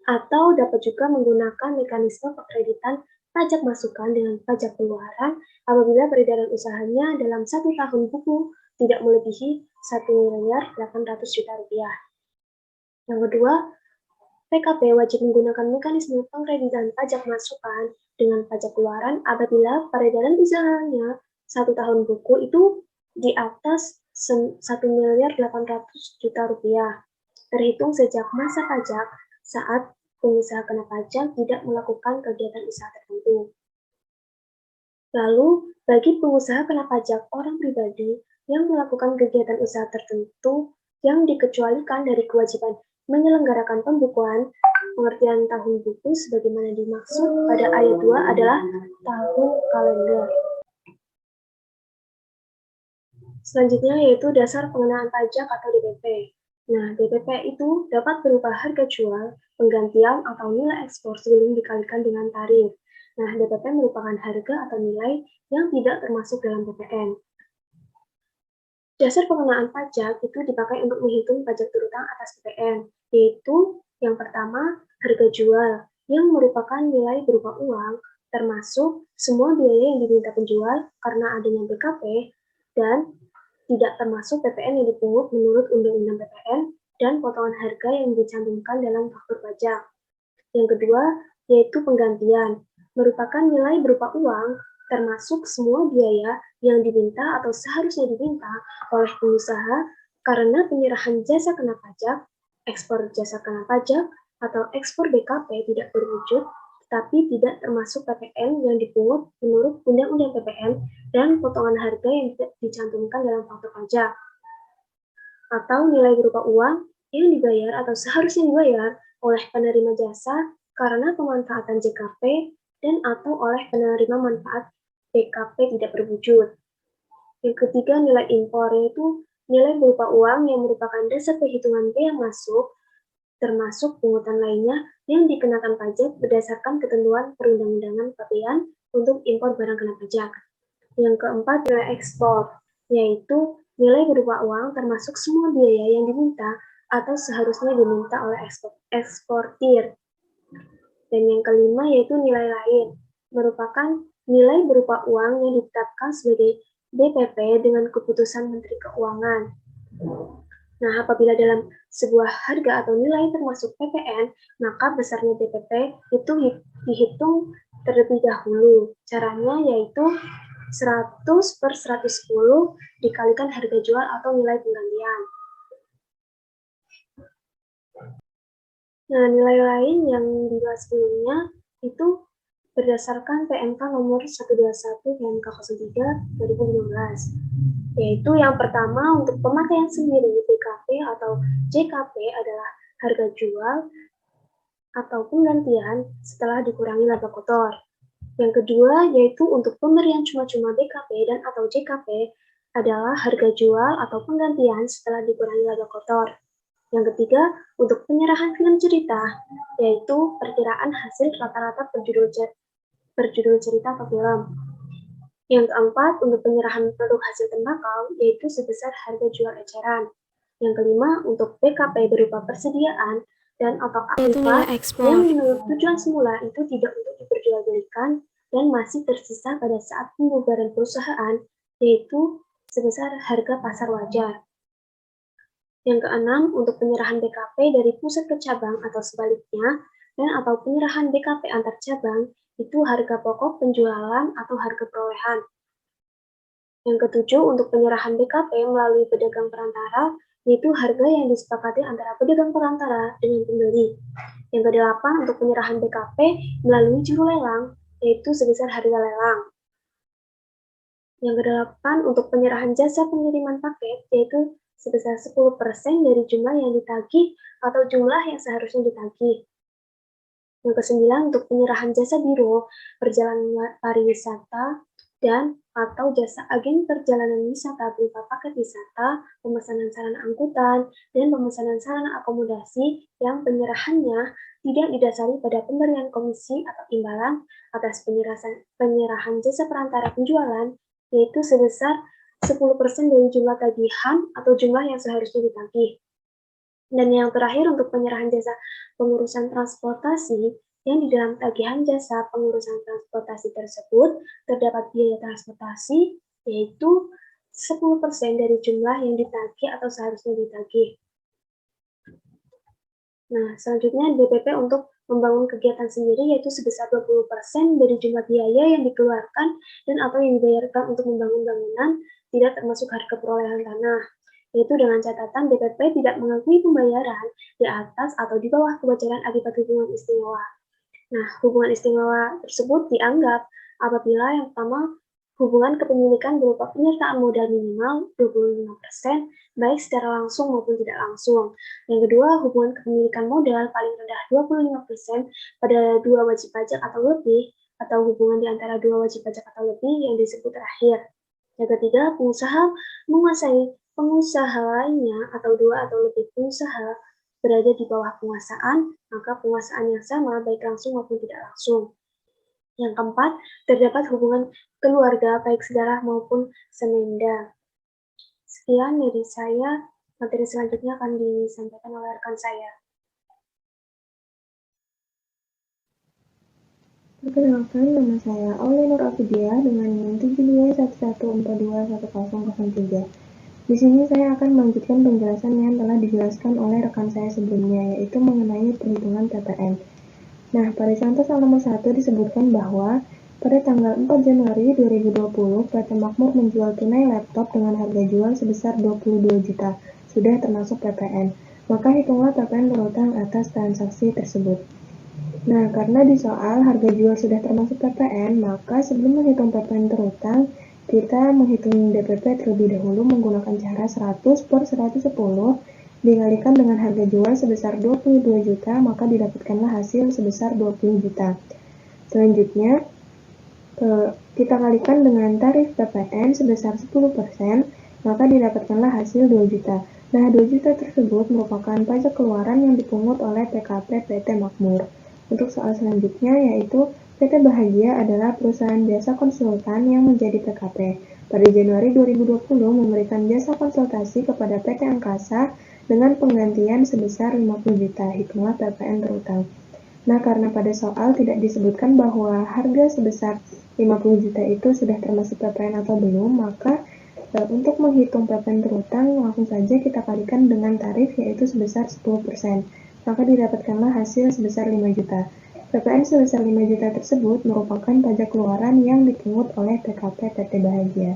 atau dapat juga menggunakan mekanisme pengkreditan pajak masukan dengan pajak keluaran apabila peredaran usahanya dalam 1 tahun buku tidak melebihi 1.800.000.000 rupiah. Yang kedua, PKP wajib menggunakan mekanisme pengkreditan pajak masukan dengan pajak keluaran apabila peredaran usahanya 1 tahun buku itu di atas 1.800.000.000 rupiah, terhitung sejak masa pajak saat pengusaha kena pajak tidak melakukan kegiatan usaha tertentu. Lalu, bagi pengusaha kena pajak orang pribadi yang melakukan kegiatan usaha tertentu yang dikecualikan dari kewajiban menyelenggarakan pembukuan, pengertian tahun buku sebagaimana dimaksud pada ayat 2 adalah tahun kalender. Selanjutnya yaitu dasar pengenaan pajak atau DPP. Nah, DPP itu dapat berupa harga jual, penggantian, atau nilai ekspor sebelum dikalikan dengan tarif. Nah, DPP merupakan harga atau nilai yang tidak termasuk dalam PPN. Dasar pengenaan pajak itu dipakai untuk menghitung pajak terutang atas PPN, yaitu yang pertama, harga jual, yang merupakan nilai berupa uang, termasuk semua biaya yang diminta penjual karena adanya BKP, dan tidak termasuk PPN yang dipungut menurut Undang-Undang PPN, dan potongan harga yang dicantumkan dalam faktur pajak. Yang kedua, yaitu penggantian, merupakan nilai berupa uang, termasuk semua biaya yang diminta atau seharusnya diminta oleh pengusaha karena penyerahan jasa kena pajak, ekspor jasa kena pajak, atau ekspor BKP tidak berwujud, tetapi tidak termasuk PPN yang dipungut menurut Undang-Undang PPN dan potongan harga yang dicantumkan dalam faktur pajak. Atau nilai berupa uang yang dibayar atau seharusnya dibayar oleh penerima jasa karena pemanfaatan JKP dan atau oleh penerima manfaat BKP tidak berwujud. Yang ketiga, nilai impor, yaitu nilai berupa uang yang merupakan dasar perhitungan bea masuk termasuk pungutan lainnya yang dikenakan pajak berdasarkan ketentuan perundang-undangan pabean untuk impor barang kena pajak. Yang keempat, nilai ekspor, yaitu nilai berupa uang termasuk semua biaya yang diminta atau seharusnya diminta oleh eksportir. Dan yang kelima yaitu nilai lain, merupakan nilai berupa uang yang ditetapkan sebagai DPP dengan keputusan Menteri Keuangan. Nah, apabila dalam sebuah harga atau nilai termasuk PPN, maka besarnya DPP itu dihitung terlebih dahulu. Caranya yaitu 100/110 dikalikan harga jual atau nilai penggantian. Nah, nilai lain yang dibahas sebelumnya itu berdasarkan PMK nomor 121 PMK 03 2015. Yaitu yang pertama untuk pemakaian sendiri BKP atau JKP adalah harga jual atau penggantian setelah dikurangi laba kotor. Yang kedua yaitu untuk pemberian cuma-cuma BKP dan atau JKP adalah harga jual atau penggantian setelah dikurangi laba kotor. Yang ketiga, untuk penyerahan film cerita, yaitu perkiraan hasil rata-rata per judul cerita atau film. Yang keempat, untuk penyerahan produk hasil tembakau, yaitu sebesar harga jual eceran. Yang kelima, untuk BKP berupa persediaan dan atau aktiva yang menurut tujuan semula itu tidak untuk diperjualbelikan dan masih tersisa pada saat pembubaran perusahaan, yaitu sebesar harga pasar wajar. Yang keenam, untuk penyerahan BKP dari pusat ke cabang atau sebaliknya, dan atau penyerahan BKP antar cabang, itu harga pokok penjualan atau harga perolehan. Yang ketujuh, untuk penyerahan BKP melalui pedagang perantara, yaitu harga yang disepakati antara pedagang perantara dengan pembeli. Yang kedelapan, untuk penyerahan BKP melalui juru lelang, yaitu sebesar harga lelang. Yang kedelapan, untuk penyerahan jasa pengiriman paket, yaitu sebesar 10% dari jumlah yang ditagih atau jumlah yang seharusnya ditagih. Yang kesembilan, untuk penyerahan jasa biro, perjalanan pariwisata, dan atau jasa agen perjalanan wisata berupa paket wisata, pemesanan sarana angkutan, dan pemesanan sarana akomodasi yang penyerahannya tidak didasari pada pemberian komisi atau imbalan atas penyerahan jasa perantara penjualan, yaitu sebesar 10% dari jumlah tagihan atau jumlah yang seharusnya ditagih. Dan yang terakhir untuk penyerahan jasa pengurusan transportasi yang di dalam tagihan jasa pengurusan transportasi tersebut terdapat biaya transportasi yaitu 10% dari jumlah yang ditagih atau seharusnya ditagih. Nah, selanjutnya DPP untuk membangun kegiatan sendiri yaitu sebesar 20% dari jumlah biaya yang dikeluarkan dan atau yang dibayarkan untuk membangun bangunan tidak termasuk harga perolehan tanah, yaitu dengan catatan DPP tidak mengakui pembayaran di atas atau di bawah kewajaran akibat hubungan istimewa. Nah, hubungan istimewa tersebut dianggap apabila yang pertama hubungan kepemilikan berupa penyertaan modal minimal 25%, baik secara langsung maupun tidak langsung. Yang kedua, hubungan kepemilikan modal paling rendah 25% pada dua wajib pajak atau lebih, atau hubungan di antara dua wajib pajak atau lebih yang disebut terakhir. Yang ketiga, pengusaha menguasai pengusaha lainnya atau dua atau lebih pengusaha berada di bawah penguasaan, maka penguasaan yang sama baik langsung maupun tidak langsung. Yang keempat, terdapat hubungan keluarga baik sedarah maupun semenda. Sekian dari saya, materi selanjutnya akan disampaikan oleh rekan saya. Perkenalkan, nama saya Aulia Nur Afidia dengan NIM 7211421003. Di sini saya akan melanjutkan penjelasan yang telah dijelaskan oleh rekan saya sebelumnya, yaitu mengenai perhitungan PPN. Nah, pada contoh soal nomor 1 disebutkan bahwa pada tanggal 4 Januari 2020, PT Makmur menjual tunai laptop dengan harga jual sebesar 22 juta, sudah termasuk PPN. Maka hitunglah PPN berutang atas transaksi tersebut. Nah, karena di soal harga jual sudah termasuk PPN, maka sebelum menghitung PPN terutang, kita menghitung DPP terlebih dahulu menggunakan cara 100/110 dikalikan dengan harga jual sebesar 22 juta, maka didapatkanlah hasil sebesar 20 juta. Selanjutnya, kita kalikan dengan tarif PPN sebesar 10%, maka didapatkanlah hasil 2 juta. Nah, 2 juta tersebut merupakan pajak keluaran yang dipungut oleh PKP PT Makmur. Untuk soal selanjutnya yaitu PT Bahagia adalah perusahaan jasa konsultan yang menjadi PKP. Pada Januari 2020 memberikan jasa konsultasi kepada PT Angkasa dengan penggantian sebesar 50 juta, hitunglah PPN terutang. Nah, karena pada soal tidak disebutkan bahwa harga sebesar 50 juta itu sudah termasuk PPN atau belum, maka untuk menghitung PPN terutang, langsung saja kita kalikan dengan tarif yaitu sebesar 10%. Maka didapatkanlah hasil sebesar 5 juta. PPN sebesar 5 juta tersebut merupakan pajak keluaran yang dipungut oleh PKP PT Bahagia.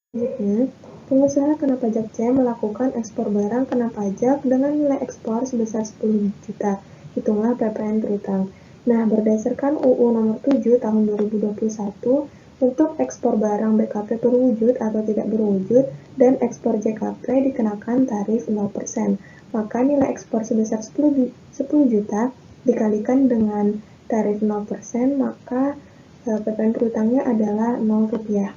Selanjutnya, pengusaha kena pajak C melakukan ekspor barang kena pajak dengan nilai ekspor sebesar 10 juta. Hitunglah PPN terutang. Nah, berdasarkan UU nomor 7 tahun 2021, untuk ekspor barang BKP berwujud atau tidak berwujud dan ekspor JKP dikenakan tarif 0%. Maka nilai ekspor sebesar 10 juta dikalikan dengan tarif 0%, maka PPN terutangnya adalah 0 rupiah.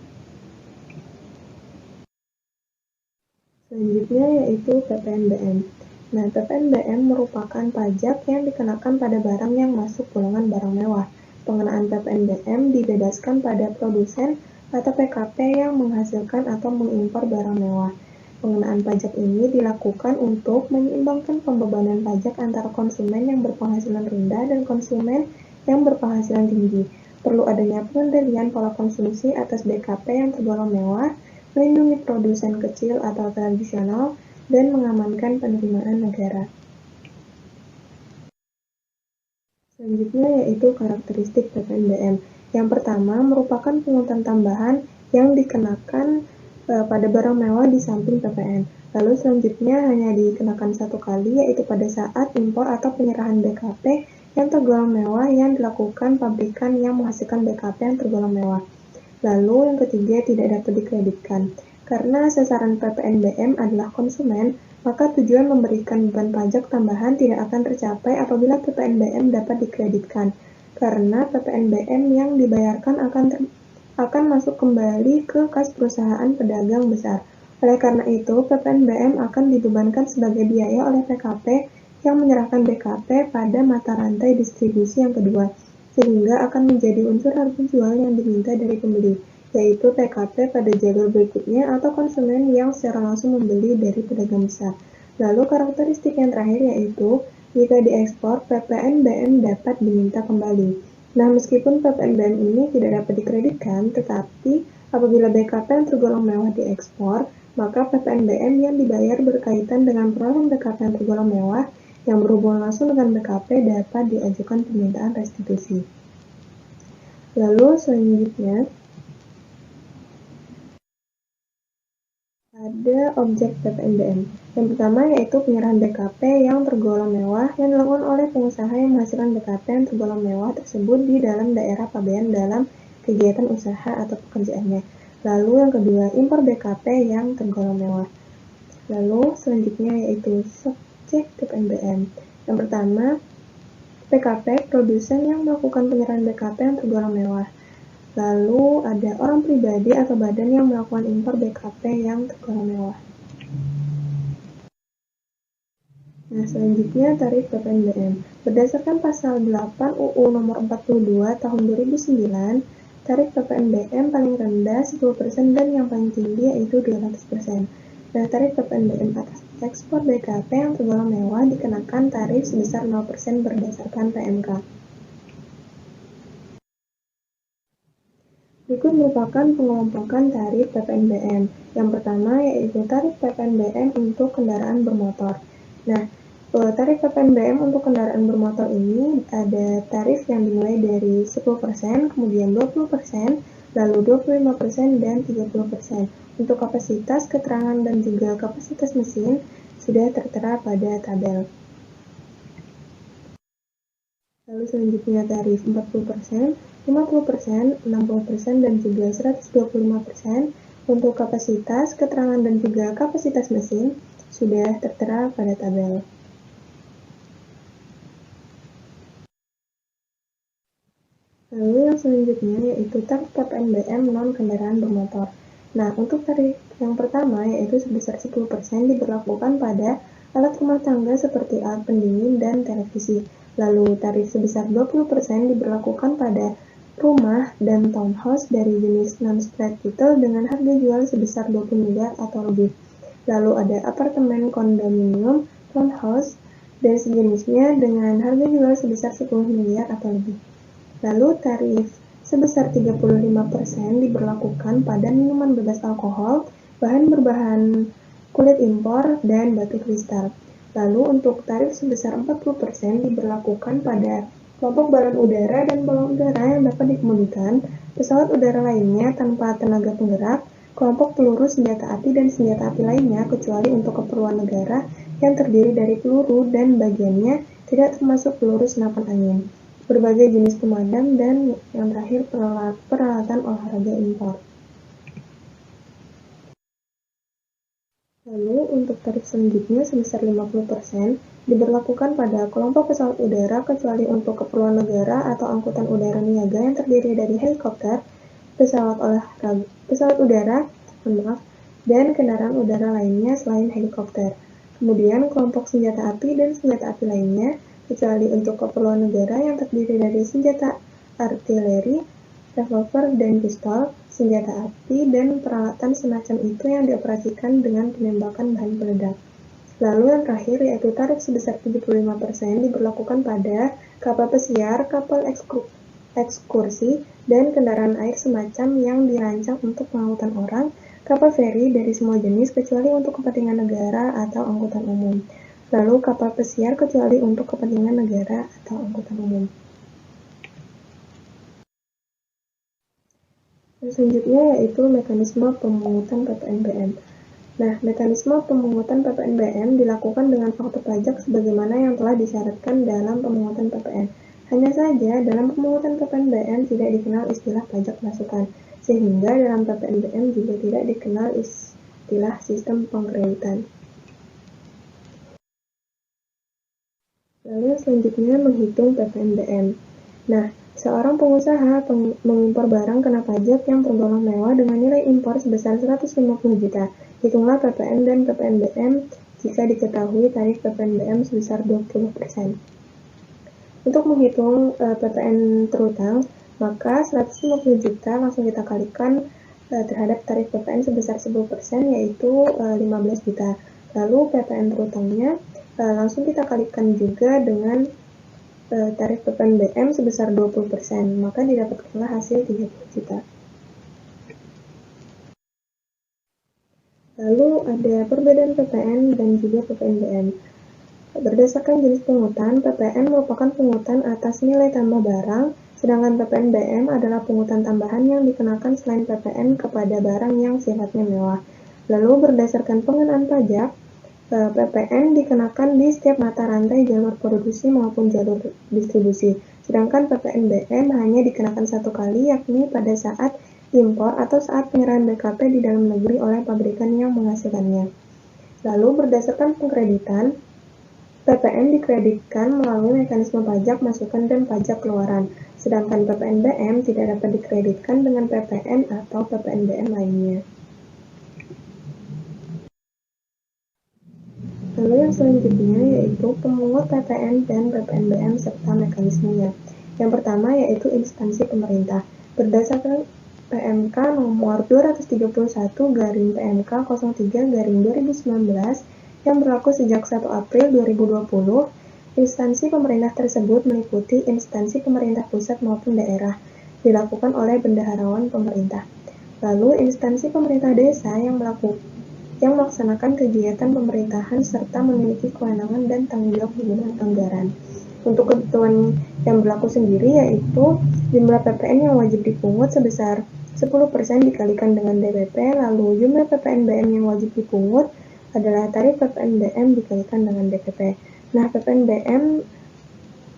Selanjutnya yaitu PPNBM. Nah, PPNBM merupakan pajak yang dikenakan pada barang yang masuk golongan barang mewah. Pengenaan PPNBM dibebaskan pada produsen atau PKP yang menghasilkan atau mengimpor barang mewah. Pengenaan pajak ini dilakukan untuk menyeimbangkan pembebanan pajak antara konsumen yang berpenghasilan rendah dan konsumen yang berpenghasilan tinggi. Perlu adanya pengendalian pola konsumsi atas BKP yang tergolong mewah, melindungi produsen kecil atau tradisional, dan mengamankan penerimaan negara. Selanjutnya yaitu karakteristik PPNBM. Yang pertama merupakan pungutan tambahan yang dikenakan pada barang mewah di samping PPN. Lalu selanjutnya hanya dikenakan satu kali yaitu pada saat impor atau penyerahan BKP yang tergolong mewah yang dilakukan pabrikan yang menghasilkan BKP yang tergolong mewah. Lalu yang ketiga tidak dapat dikreditkan. Karena sasaran PPNBM adalah konsumen, maka tujuan memberikan beban pajak tambahan tidak akan tercapai apabila PPNBM dapat dikreditkan. Karena PPNBM yang dibayarkan akan masuk kembali ke kas perusahaan pedagang besar. Oleh karena itu, PPNBM akan dibebankan sebagai biaya oleh PKP yang menyerahkan BKP pada mata rantai distribusi yang kedua, sehingga akan menjadi unsur harga jual yang diminta dari pembeli, yaitu PKP pada jalur berikutnya atau konsumen yang secara langsung membeli dari pedagang besar. Lalu karakteristik yang terakhir yaitu jika diekspor, PPNBM dapat diminta kembali. Nah, meskipun PPNBM ini tidak dapat dikreditkan, tetapi apabila BKP yang tergolong mewah diekspor, maka PPNBM yang dibayar berkaitan dengan perolehan BKP yang tergolong mewah yang berhubungan langsung dengan BKP dapat diajukan permintaan restitusi. Lalu selanjutnya ada objek PPNBM. Yang pertama yaitu penyerahan BKP yang tergolong mewah yang dilakukan oleh pengusaha yang menghasilkan BKP yang tergolong mewah tersebut di dalam daerah pabean dalam kegiatan usaha atau pekerjaannya. Lalu yang kedua, impor BKP yang tergolong mewah. Lalu selanjutnya yaitu subjek PPNBM. Yang pertama, PKP produsen yang melakukan penyerahan BKP yang tergolong mewah. Lalu ada orang pribadi atau badan yang melakukan impor BKP yang tergolong mewah. Nah, selanjutnya tarif PPNBM. Berdasarkan pasal 8 UU nomor 42 tahun 2009, tarif PPNBM paling rendah 10% dan yang paling tinggi yaitu 200%. Nah, tarif PPNBM atas ekspor BKP yang tergolong mewah dikenakan tarif sebesar 0% berdasarkan PMK. Berikut merupakan pengelompokan tarif PPNBM. Yang pertama yaitu tarif PPNBM untuk kendaraan bermotor. Nah, tarif PPNBM untuk kendaraan bermotor ini ada tarif yang dimulai dari 10%, kemudian 20%, lalu 25% dan 30%. Untuk kapasitas, keterangan, dan juga kapasitas mesin sudah tertera pada tabel. Lalu selanjutnya tarif 40%, 50%, 60%, dan juga 125% untuk kapasitas, keterangan, dan juga kapasitas mesin sudah tertera pada tabel. Lalu yang selanjutnya yaitu tarif PPNBM non-kendaraan bermotor. Nah, untuk tarif yang pertama yaitu sebesar 10% diberlakukan pada alat rumah tangga seperti alat pendingin dan televisi. Lalu tarif sebesar 20% diberlakukan pada rumah dan townhouse dari jenis non-spread title dengan harga jual sebesar 20 miliar atau lebih. Lalu ada apartemen kondominium, townhouse, dan sejenisnya dengan harga jual sebesar 10 miliar atau lebih. Lalu tarif sebesar 35% diberlakukan pada minuman bebas alkohol, bahan berbahan kulit impor, dan batu kristal. Lalu untuk tarif sebesar 40% diberlakukan pada kelompok balon udara dan balon udara yang dapat dikemudikan, pesawat udara lainnya tanpa tenaga penggerak, kelompok peluru senjata api dan senjata api lainnya kecuali untuk keperluan negara yang terdiri dari peluru dan bagiannya tidak termasuk peluru senapan angin, berbagai jenis pemadam, dan yang terakhir peralatan olahraga impor. Lalu untuk tarif selanjutnya sebesar 50% diberlakukan pada kelompok pesawat udara kecuali untuk keperluan negara atau angkutan udara niaga yang terdiri dari helikopter, pesawat udara, dan kendaraan udara lainnya selain helikopter. Kemudian kelompok senjata api dan senjata api lainnya kecuali untuk keperluan negara yang terdiri dari senjata artileri, revolver dan pistol, senjata api, dan peralatan semacam itu yang dioperasikan dengan penembakan bahan peledak. Lalu yang terakhir yaitu tarif sebesar 75% diberlakukan pada kapal pesiar, kapal ekskursi, dan kendaraan air semacam yang dirancang untuk pengangkutan orang, kapal feri dari semua jenis kecuali untuk kepentingan negara atau angkutan umum. Lalu kapal pesiar kecuali untuk kepentingan negara atau angkutan umum. Selanjutnya yaitu mekanisme pemungutan PPNBM. Nah, mekanisme pemungutan PPNBM dilakukan dengan faktor pajak sebagaimana yang telah disyaratkan dalam pemungutan PPN. Hanya saja, dalam pemungutan PPNBM tidak dikenal istilah pajak masukan, sehingga dalam PPNBM juga tidak dikenal istilah sistem pengkreditan. Lalu selanjutnya menghitung PPNBM. Nah, seorang pengusaha mengimpor barang kena pajak yang tergolong mewah dengan nilai impor sebesar 150 juta. Hitunglah PPN dan PPNBM jika diketahui tarif PPNBM sebesar 20%. Untuk menghitung PPN terutang, maka 150 juta langsung kita kalikan terhadap tarif PPN sebesar 10% yaitu 15 juta. Lalu PPN terutangnya langsung kita kalikan juga dengan tarif PPNBM sebesar 20%, maka didapatkanlah hasil 30 juta. Lalu ada perbedaan PPN dan juga PPNBM. Berdasarkan jenis pungutan, PPN merupakan pungutan atas nilai tambah barang, sedangkan PPNBM adalah pungutan tambahan yang dikenakan selain PPN kepada barang yang sifatnya mewah. Lalu berdasarkan pengenaan pajak, PPN dikenakan di setiap mata rantai jalur produksi maupun jalur distribusi, sedangkan PPNBM hanya dikenakan satu kali, yakni pada saat impor atau saat penyerahan BKP di dalam negeri oleh pabrikan yang menghasilkannya. Lalu berdasarkan pengkreditan, PPN dikreditkan melalui mekanisme pajak masukan dan pajak keluaran, sedangkan PPNBM tidak dapat dikreditkan dengan PPN atau PPNBM lainnya. Lalu yang selanjutnya yaitu pemungut PPN dan PPNBM serta mekanismenya. Yang pertama yaitu instansi pemerintah. Berdasarkan PMK nomor 231/PMK 03/2019 yang berlaku sejak 1 April 2020, instansi pemerintah tersebut meliputi instansi pemerintah pusat maupun daerah, dilakukan oleh bendaharawan pemerintah. Lalu instansi pemerintah desa yang melaksanakan kegiatan pemerintahan serta memiliki kewenangan dan tanggung jawab penggunaan anggaran. Untuk ketentuan yang berlaku sendiri yaitu jumlah PPN yang wajib dipungut sebesar 10% dikalikan dengan DPP, lalu jumlah PPNBM yang wajib dipungut adalah tarif PPNBM dikalikan dengan DPP. Nah, PPNBM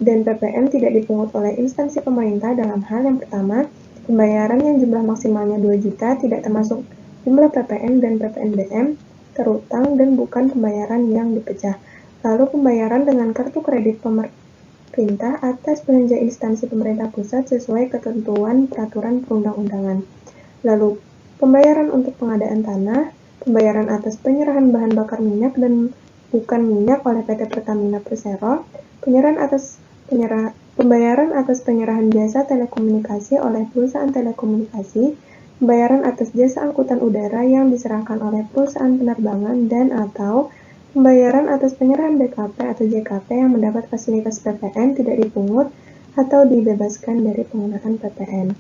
dan PPN tidak dipungut oleh instansi pemerintah dalam hal yang pertama, pembayaran yang jumlah maksimalnya 2 juta tidak termasuk jumlah PPN dan PPNBM terutang dan bukan pembayaran yang dipecah. Lalu pembayaran dengan kartu kredit pemerintah atas belanja instansi pemerintah pusat sesuai ketentuan peraturan perundang-undangan. Lalu pembayaran untuk pengadaan tanah, pembayaran atas penyerahan bahan bakar minyak dan bukan minyak oleh PT Pertamina Persero, pembayaran atas penyerahan jasa telekomunikasi oleh perusahaan telekomunikasi, pembayaran atas jasa angkutan udara yang diserahkan oleh perusahaan penerbangan dan/atau pembayaran atas penyerahan BKP atau JKP yang mendapat fasilitas PPN tidak dipungut atau dibebaskan dari pengenaan PPN.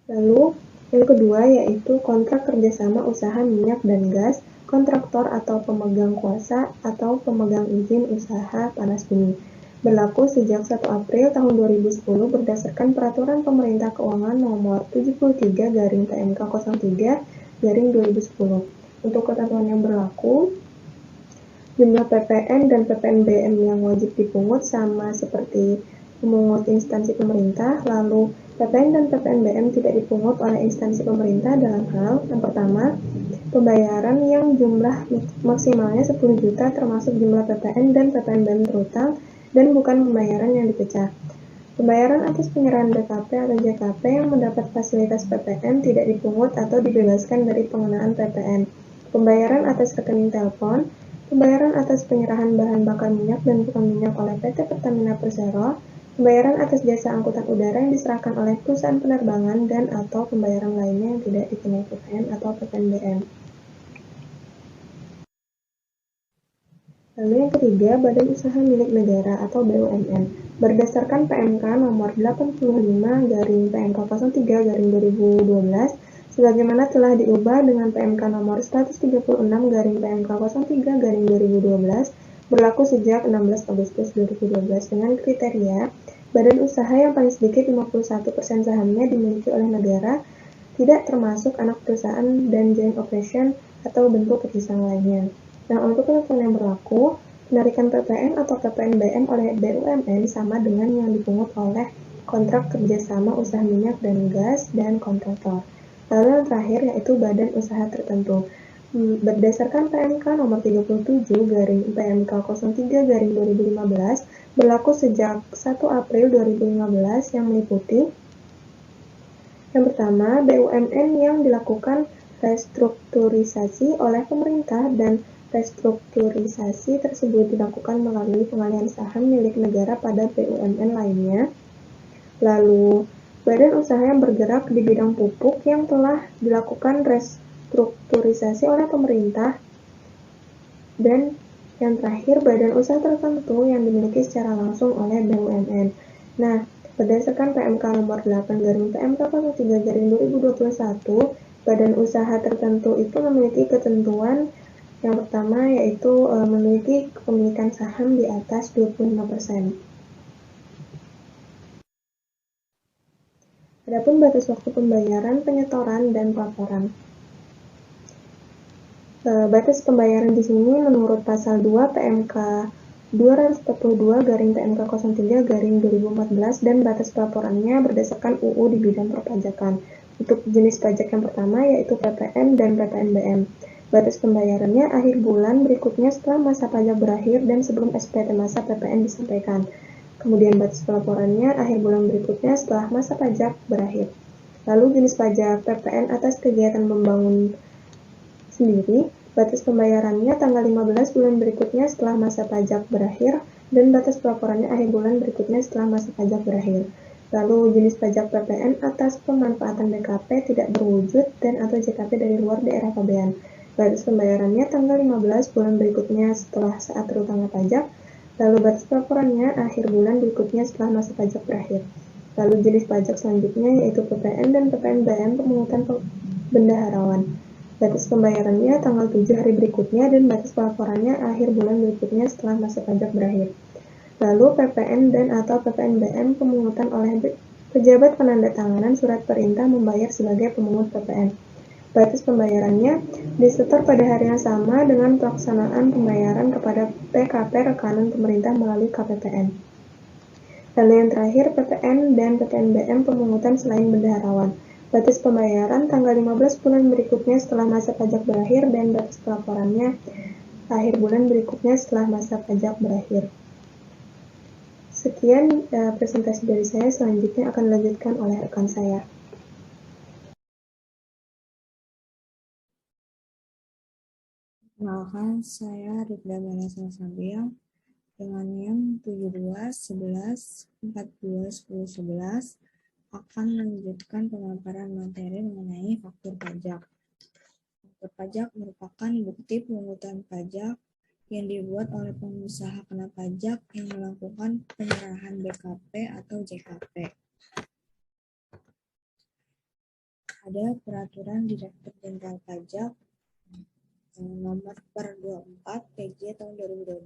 Lalu, yang kedua yaitu kontrak kerjasama usaha minyak dan gas, kontraktor atau pemegang kuasa atau pemegang izin usaha panas bumi. Berlaku sejak 1 April tahun 2010 berdasarkan Peraturan Pemerintah Keuangan Nomor 73/PMK 03/2010. Untuk ketentuan yang berlaku, jumlah PPN dan PPNBM yang wajib dipungut sama seperti pemungut instansi pemerintah, lalu PPN dan PPNBM tidak dipungut oleh instansi pemerintah dalam hal yang pertama, pembayaran yang jumlah maksimalnya 10 juta termasuk jumlah PPN dan PPNBM terutang dan bukan pembayaran yang dipecah. Pembayaran atas penyerahan BKP atau JKP yang mendapat fasilitas PPN tidak dipungut atau dibebaskan dari pengenaan PPN. Pembayaran atas rekening telepon, pembayaran atas penyerahan bahan bakar minyak dan bukan minyak oleh PT Pertamina Persero, pembayaran atas jasa angkutan udara yang diserahkan oleh perusahaan penerbangan dan/atau pembayaran lainnya yang tidak dikenai PPN atau PPNBM. Lalu yang ketiga, Badan Usaha Milik Negara atau BUMN. Berdasarkan PMK nomor 85/PMK 03/2012, sebagaimana telah diubah dengan PMK nomor 136/PMK 03/2012, berlaku sejak 16 Agustus 2012 dengan kriteria badan usaha yang paling sedikit 51% sahamnya dimiliki oleh negara, tidak termasuk anak perusahaan dan joint operation atau bentuk kerjasama lainnya. Nah, untuk ketentuan yang berlaku, penarikan PPN atau PPNBM oleh BUMN sama dengan yang dipungut oleh kontrak kerjasama usaha minyak dan gas dan kontraktor. Lalu yang terakhir yaitu badan usaha tertentu. Berdasarkan PMK nomor 37/PMK 03/2015 berlaku sejak 1 April 2015 yang meliputi yang pertama, BUMN yang dilakukan restrukturisasi oleh pemerintah dan restrukturisasi tersebut dilakukan melalui pengalihan saham milik negara pada BUMN lainnya. Lalu, badan usaha yang bergerak di bidang pupuk yang telah dilakukan restrukturisasi oleh pemerintah. Dan yang terakhir, badan usaha tertentu yang dimiliki secara langsung oleh BUMN. Nah, berdasarkan PMK nomor 8/PMK 03/2021, badan usaha tertentu itu memiliki ketentuan yang pertama yaitu memiliki kepemilikan saham di atas 25%. Adapun batas waktu pembayaran, penyetoran, dan pelaporan. Batas pembayaran di sini menurut pasal 2 PMK 242/PMK 03/2014 dan batas pelaporannya berdasarkan UU di bidang perpajakan. Untuk jenis pajak yang pertama yaitu PPN dan PPNBM. Batas pembayarannya akhir bulan berikutnya setelah masa pajak berakhir dan sebelum SPT masa PPN disampaikan. Kemudian batas pelaporannya akhir bulan berikutnya setelah masa pajak berakhir. Lalu jenis pajak PPN atas kegiatan membangun sendiri, batas pembayarannya tanggal 15 bulan berikutnya setelah masa pajak berakhir dan batas pelaporannya akhir bulan berikutnya setelah masa pajak berakhir. Lalu jenis pajak PPN atas pemanfaatan BKP tidak berwujud dan atau JKP dari luar daerah pabean. Batas pembayarannya tanggal 15 bulan berikutnya setelah saat terutangnya pajak, lalu batas pelaporannya akhir bulan berikutnya setelah masa pajak berakhir. Lalu jenis pajak selanjutnya yaitu PPN dan PPNBM pemungutan bendaharawan. Batas pembayarannya tanggal 7 hari berikutnya dan batas pelaporannya akhir bulan berikutnya setelah masa pajak berakhir. Lalu PPN dan atau PPNBM pemungutan oleh pejabat penandatanganan surat perintah membayar sebagai pemungut PPN. Batas pembayarannya disetor pada hari yang sama dengan pelaksanaan pembayaran kepada PKP rekanan pemerintah melalui KPPN. Lalu yang terakhir PPN dan PPNBM pemungutan selain bendaharawan. Batas pembayaran tanggal 15 bulan berikutnya setelah masa pajak berakhir dan batas pelaporannya akhir bulan berikutnya setelah masa pajak berakhir. Sekian presentasi dari saya, selanjutnya akan dilanjutkan oleh rekan saya. Perkenalkan, saya Rifda Vanessa Sabiang dengan NIM 72 11 42 10 11 akan melanjutkan pemaparan materi mengenai faktur pajak. Faktur pajak merupakan bukti pemungutan pajak yang dibuat oleh pengusaha kena pajak yang melakukan penyerahan BKP atau JKP. Ada peraturan Direktur Jenderal Pajak nomor per 24 PJ tahun 2012,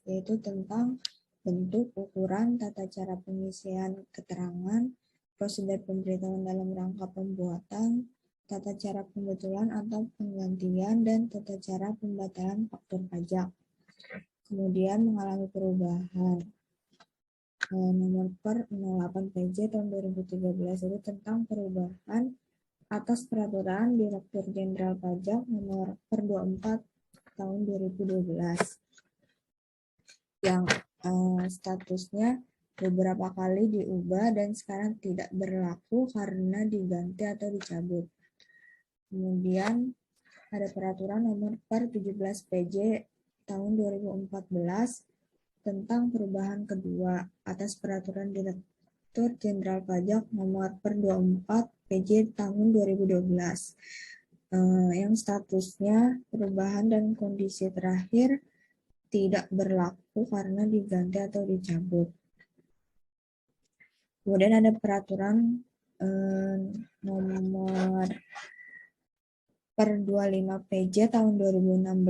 yaitu tentang bentuk, ukuran, tata cara pengisian keterangan, prosedur pemberitahuan dalam rangka pembuatan, tata cara pembetulan atau penggantian, dan tata cara pembatalan faktur pajak. Kemudian mengalami perubahan. Nomor per 08 PJ tahun 2013 itu tentang perubahan atas peraturan Direktur Jenderal Pajak nomor per 24 tahun 2012 yang statusnya beberapa kali diubah dan sekarang tidak berlaku karena diganti atau dicabut. Kemudian ada peraturan nomor per 17 PJ tahun 2014 tentang perubahan kedua atas peraturan Direktur Jenderal Pajak nomor per 24 PJ tahun 2012 yang statusnya perubahan dan kondisi terakhir tidak berlaku karena diganti atau dicabut. Kemudian ada peraturan nomor per 25 PJ tahun 2016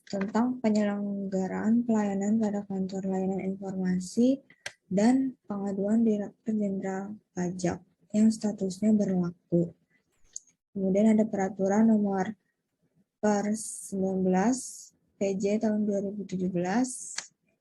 tentang penyelenggaraan pelayanan pada kantor layanan informasi dan pengaduan Direktur Jenderal Pajak yang statusnya berlaku. Kemudian ada peraturan nomor per 19 PJ tahun 2017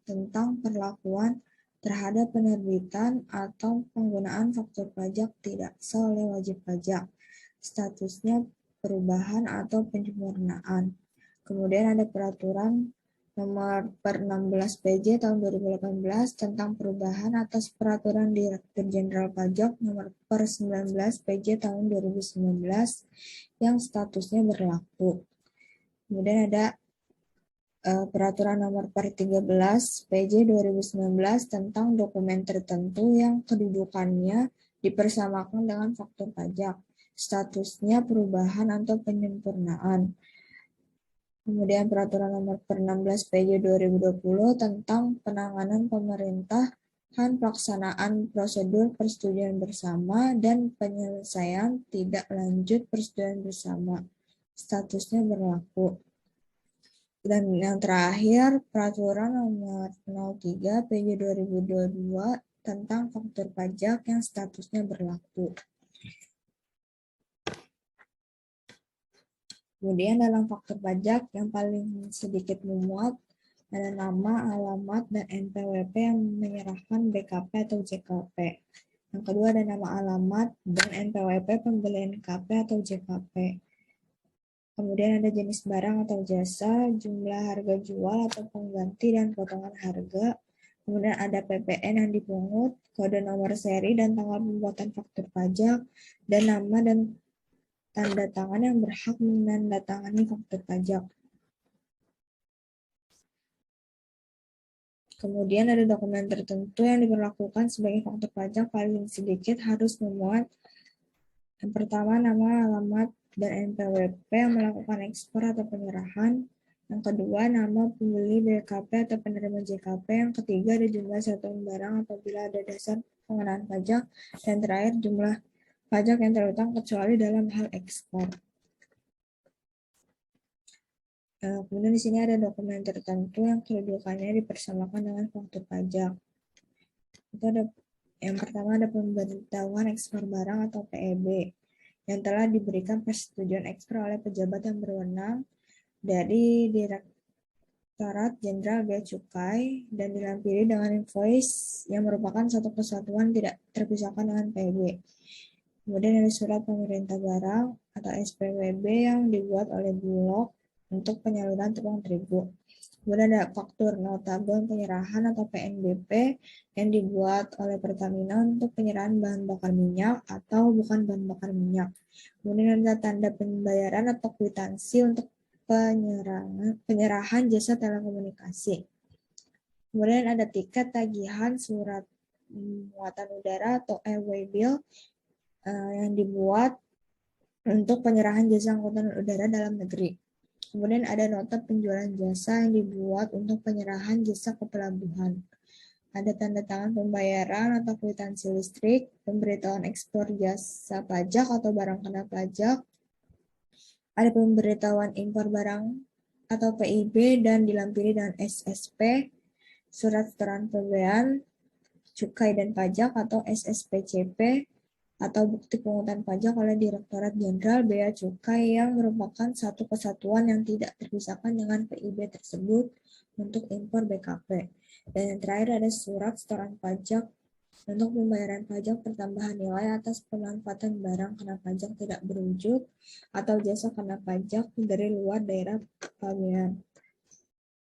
tentang perlakuan terhadap penerbitan atau penggunaan faktur pajak tidak sah oleh wajib pajak. Statusnya perubahan atau penyempurnaan. Kemudian ada peraturan nomor per 16 PJ tahun 2018 tentang perubahan atas peraturan Direktur Jenderal Pajak nomor per 19 PJ tahun 2019 yang statusnya berlaku. Kemudian ada peraturan nomor per 13 PJ 2019 tentang dokumen tertentu yang kedudukannya dipersamakan dengan faktur pajak. Statusnya perubahan atau penyempurnaan. Kemudian peraturan nomor per 16 PJ 2020 tentang penanganan pemerintahan pelaksanaan prosedur persetujuan bersama dan penyelesaian tidak lanjut persetujuan bersama. Statusnya berlaku. Dan yang terakhir, peraturan nomor 03 PJ 2022 tentang faktur pajak yang statusnya berlaku. Kemudian dalam faktur pajak yang paling sedikit memuat ada nama, alamat, dan NPWP yang menyerahkan BKP atau JKP. Yang kedua ada nama alamat dan NPWP pembelian KP atau JKP. Kemudian ada jenis barang atau jasa, jumlah harga jual atau pengganti dan potongan harga. Kemudian ada PPN yang dipungut, kode nomor seri dan tanggal pembuatan faktur pajak, dan nama dan tanda tangan yang berhak menandatangani faktur pajak. Kemudian ada dokumen tertentu yang diberlakukan sebagai faktur pajak paling sedikit harus memuat yang pertama nama, alamat, dan NPWP yang melakukan ekspor atau penyerahan. Yang kedua, nama pembeli BKP atau penerima JKP. Yang ketiga, ada jumlah satuan barang apabila ada dasar pengenaan pajak. Dan terakhir, jumlah pajak yang terutang kecuali dalam hal ekspor. Kemudian di sini ada dokumen tertentu yang kedudukannya dipersamakan dengan faktur pajak. Itu ada yang pertama ada pemberitahuan ekspor barang atau PEB yang telah diberikan persetujuan ekspor oleh pejabat yang berwenang dari Direktorat Jenderal Bea Cukai dan dilampiri dengan invoice yang merupakan satu kesatuan tidak terpisahkan dengan PEB. Kemudian ada surat pemerintah barang atau SPWB yang dibuat oleh Bulog untuk penyaluran tepung terigu. Kemudian ada faktur notabel penyerahan atau PNBP yang dibuat oleh Pertamina untuk penyerahan bahan bakar minyak atau bukan bahan bakar minyak. Kemudian ada tanda pembayaran atau kwitansi untuk penyerahan jasa telekomunikasi. Kemudian ada tiket tagihan surat muatan udara atau airway bill yang dibuat untuk penyerahan jasa angkutan udara dalam negeri. Kemudian ada nota penjualan jasa yang dibuat untuk penyerahan jasa ke pelabuhan. Ada tanda tangan pembayaran atau kwitansi listrik, pemberitahuan ekspor jasa pajak atau barang kena pajak. Ada pemberitahuan impor barang atau PIB dan dilampiri dengan SSP, surat setoran pembayaran, cukai dan pajak atau SSPCP, atau bukti pungutan pajak oleh Direktorat Jenderal Bea Cukai yang merupakan satu kesatuan yang tidak terpisahkan dengan PIB tersebut untuk impor BKP. Dan yang terakhir ada surat setoran pajak untuk pembayaran pajak pertambahan nilai atas pemanfaatan barang kena pajak tidak berwujud atau jasa kena pajak dari luar daerah pabean.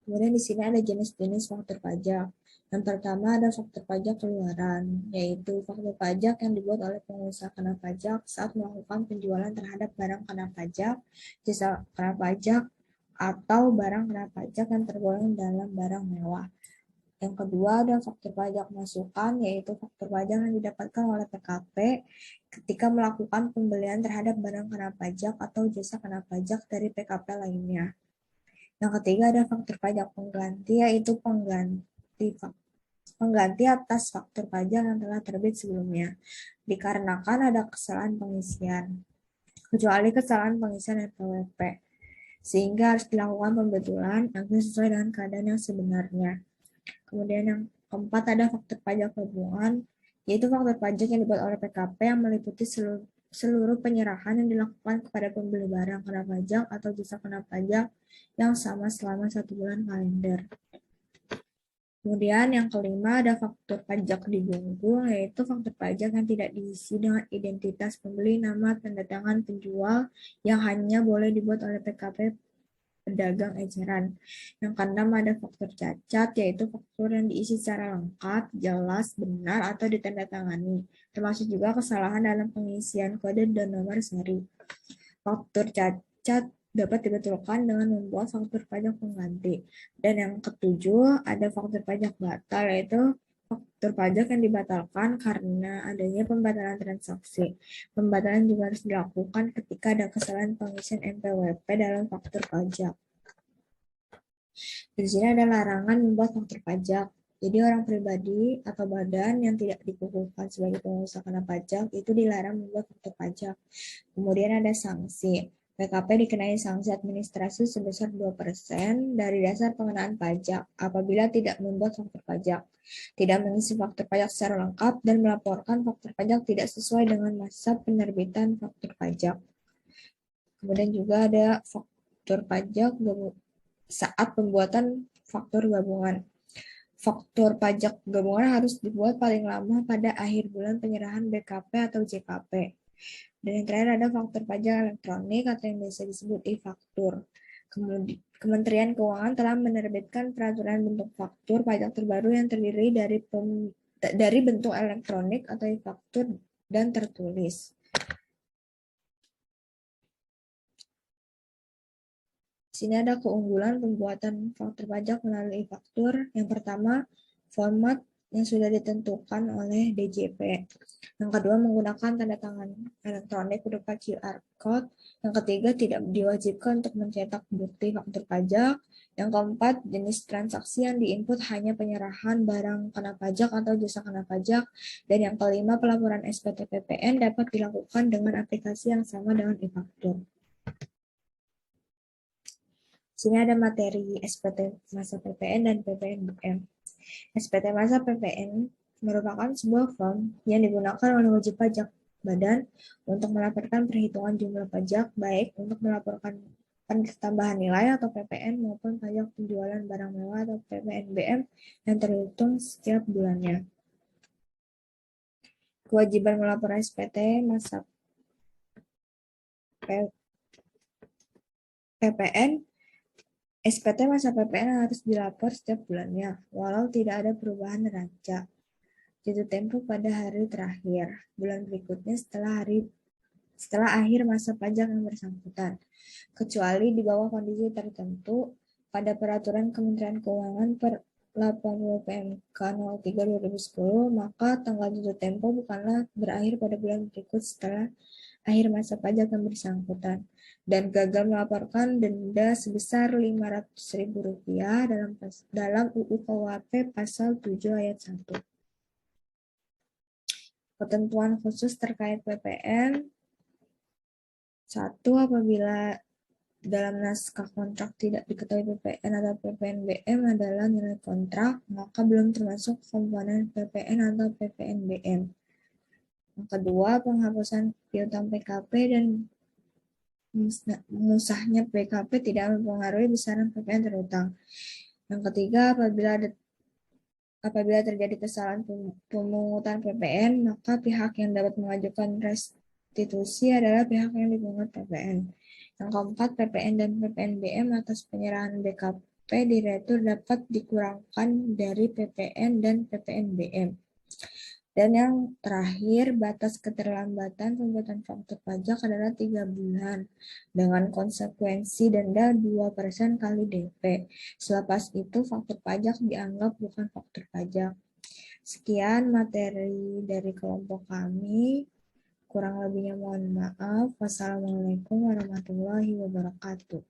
Kemudian di sini ada jenis-jenis faktur pajak. Yang pertama ada faktur pajak keluaran, yaitu faktur pajak yang dibuat oleh pengusaha kena pajak saat melakukan penjualan terhadap barang kena pajak, jasa kena pajak, atau barang kena pajak yang tergolong dalam barang mewah. Yang kedua ada faktur pajak masukan, yaitu faktur pajak yang didapatkan oleh PKP ketika melakukan pembelian terhadap barang kena pajak atau jasa kena pajak dari PKP lainnya. Yang ketiga ada faktur pajak pengganti, yaitu pengganti atas faktur pajak yang telah terbit sebelumnya, dikarenakan ada kesalahan pengisian, kecuali kesalahan pengisian NPWP, sehingga harus dilakukan pembetulan agar sesuai dengan keadaan yang sebenarnya. Kemudian yang keempat ada faktur pajak gabungan, yaitu faktur pajak yang dibuat oleh PKP yang meliputi seluruh penyerahan yang dilakukan kepada pembeli barang kena pajak atau jasa kena pajak yang sama selama 1 bulan kalender. Kemudian yang kelima ada faktur pajak digunggung, yaitu faktur pajak yang tidak diisi dengan identitas pembeli, nama, tanda tangan penjual yang hanya boleh dibuat oleh PKP pedagang eceran. Yang keenam ada faktur cacat, yaitu faktur yang diisi secara lengkap, jelas, benar, atau ditandatangani, termasuk juga kesalahan dalam pengisian kode dan nomor seri. Faktur cacat dapat dibetulkan dengan membuat faktur pajak pengganti. Dan yang ketujuh, ada faktur pajak batal, yaitu faktur pajak yang dibatalkan karena adanya pembatalan transaksi. Pembatalan juga harus dilakukan ketika ada kesalahan pengisian NPWP dalam faktur pajak. Di sini ada larangan membuat faktur pajak. Jadi orang pribadi atau badan yang tidak dikukuhkan sebagai pengusaha kena pajak itu dilarang membuat faktur pajak. Kemudian ada sanksi. PKP dikenai sanksi administrasi sebesar 2% dari dasar pengenaan pajak apabila tidak membuat faktur pajak, tidak mengisi faktur pajak secara lengkap, dan melaporkan faktur pajak tidak sesuai dengan masa penerbitan faktur pajak. Kemudian juga ada faktur pajak saat pembuatan faktur gabungan. Faktur pajak gabungan harus dibuat paling lama pada akhir bulan penyerahan BKP atau JKP. Dan yang terakhir ada faktur pajak elektronik atau yang biasa disebut e-faktur. Kementerian Keuangan telah menerbitkan peraturan bentuk faktur pajak terbaru yang terdiri dari bentuk elektronik atau e-faktur dan tertulis. Di sini ada keunggulan pembuatan faktur pajak melalui e-faktur. Yang pertama, format yang sudah ditentukan oleh DJP. Yang kedua, menggunakan tanda tangan elektronik berupa QR Code. Yang ketiga, tidak diwajibkan untuk mencetak bukti faktur pajak. Yang keempat, jenis transaksi yang diinput hanya penyerahan barang kena pajak atau jasa kena pajak. Dan yang kelima, pelaporan SPT PPN dapat dilakukan dengan aplikasi yang sama dengan e-faktur. Di sini ada materi SPT masa PPN dan PPNBM. SPT masa PPN merupakan sebuah form yang digunakan oleh wajib pajak badan untuk melaporkan perhitungan jumlah pajak, baik untuk melaporkan tambahan nilai atau PPN maupun pajak penjualan barang mewah atau PPNBM yang terhitung setiap bulannya. Kewajiban melapor SPT masa PPN SPT masa PPN harus dilapor setiap bulannya, walau tidak ada perubahan neraca. Jatuh tempo pada hari terakhir, bulan berikutnya setelah akhir masa pajak yang bersangkutan, kecuali di bawah kondisi tertentu pada Peraturan Kementerian Keuangan per 80 PMK 03 2010, maka tanggal jatuh tempo bukanlah berakhir pada bulan berikut setelah akhir masa pajak yang bersangkutan, dan gagal melaporkan denda sebesar Rp500.000 dalam UU KUHP pasal 7 ayat 1. Ketentuan khusus terkait PPN. 1. Apabila dalam naskah kontrak tidak diketahui PPN atau PPNBM adalah nilai kontrak, maka belum termasuk komponen PPN atau PPNBM. Yang kedua, penghapusan piutang PKP dan musnahnya PKP tidak mempengaruhi besaran PPN terutang. Yang ketiga, apabila terjadi kesalahan pemungutan PPN, maka pihak yang dapat mengajukan restitusi adalah pihak yang dipungut PPN. Yang keempat, PPN dan PPNBM atas penyerahan BKP diretur dapat dikurangkan dari PPN dan PPNBM. Dan yang terakhir, batas keterlambatan pembuatan faktur pajak adalah 3 bulan dengan konsekuensi denda 2% kali DP. Selepas itu, faktur pajak dianggap bukan faktur pajak. Sekian materi dari kelompok kami. Kurang lebihnya mohon maaf. Wassalamualaikum warahmatullahi wabarakatuh.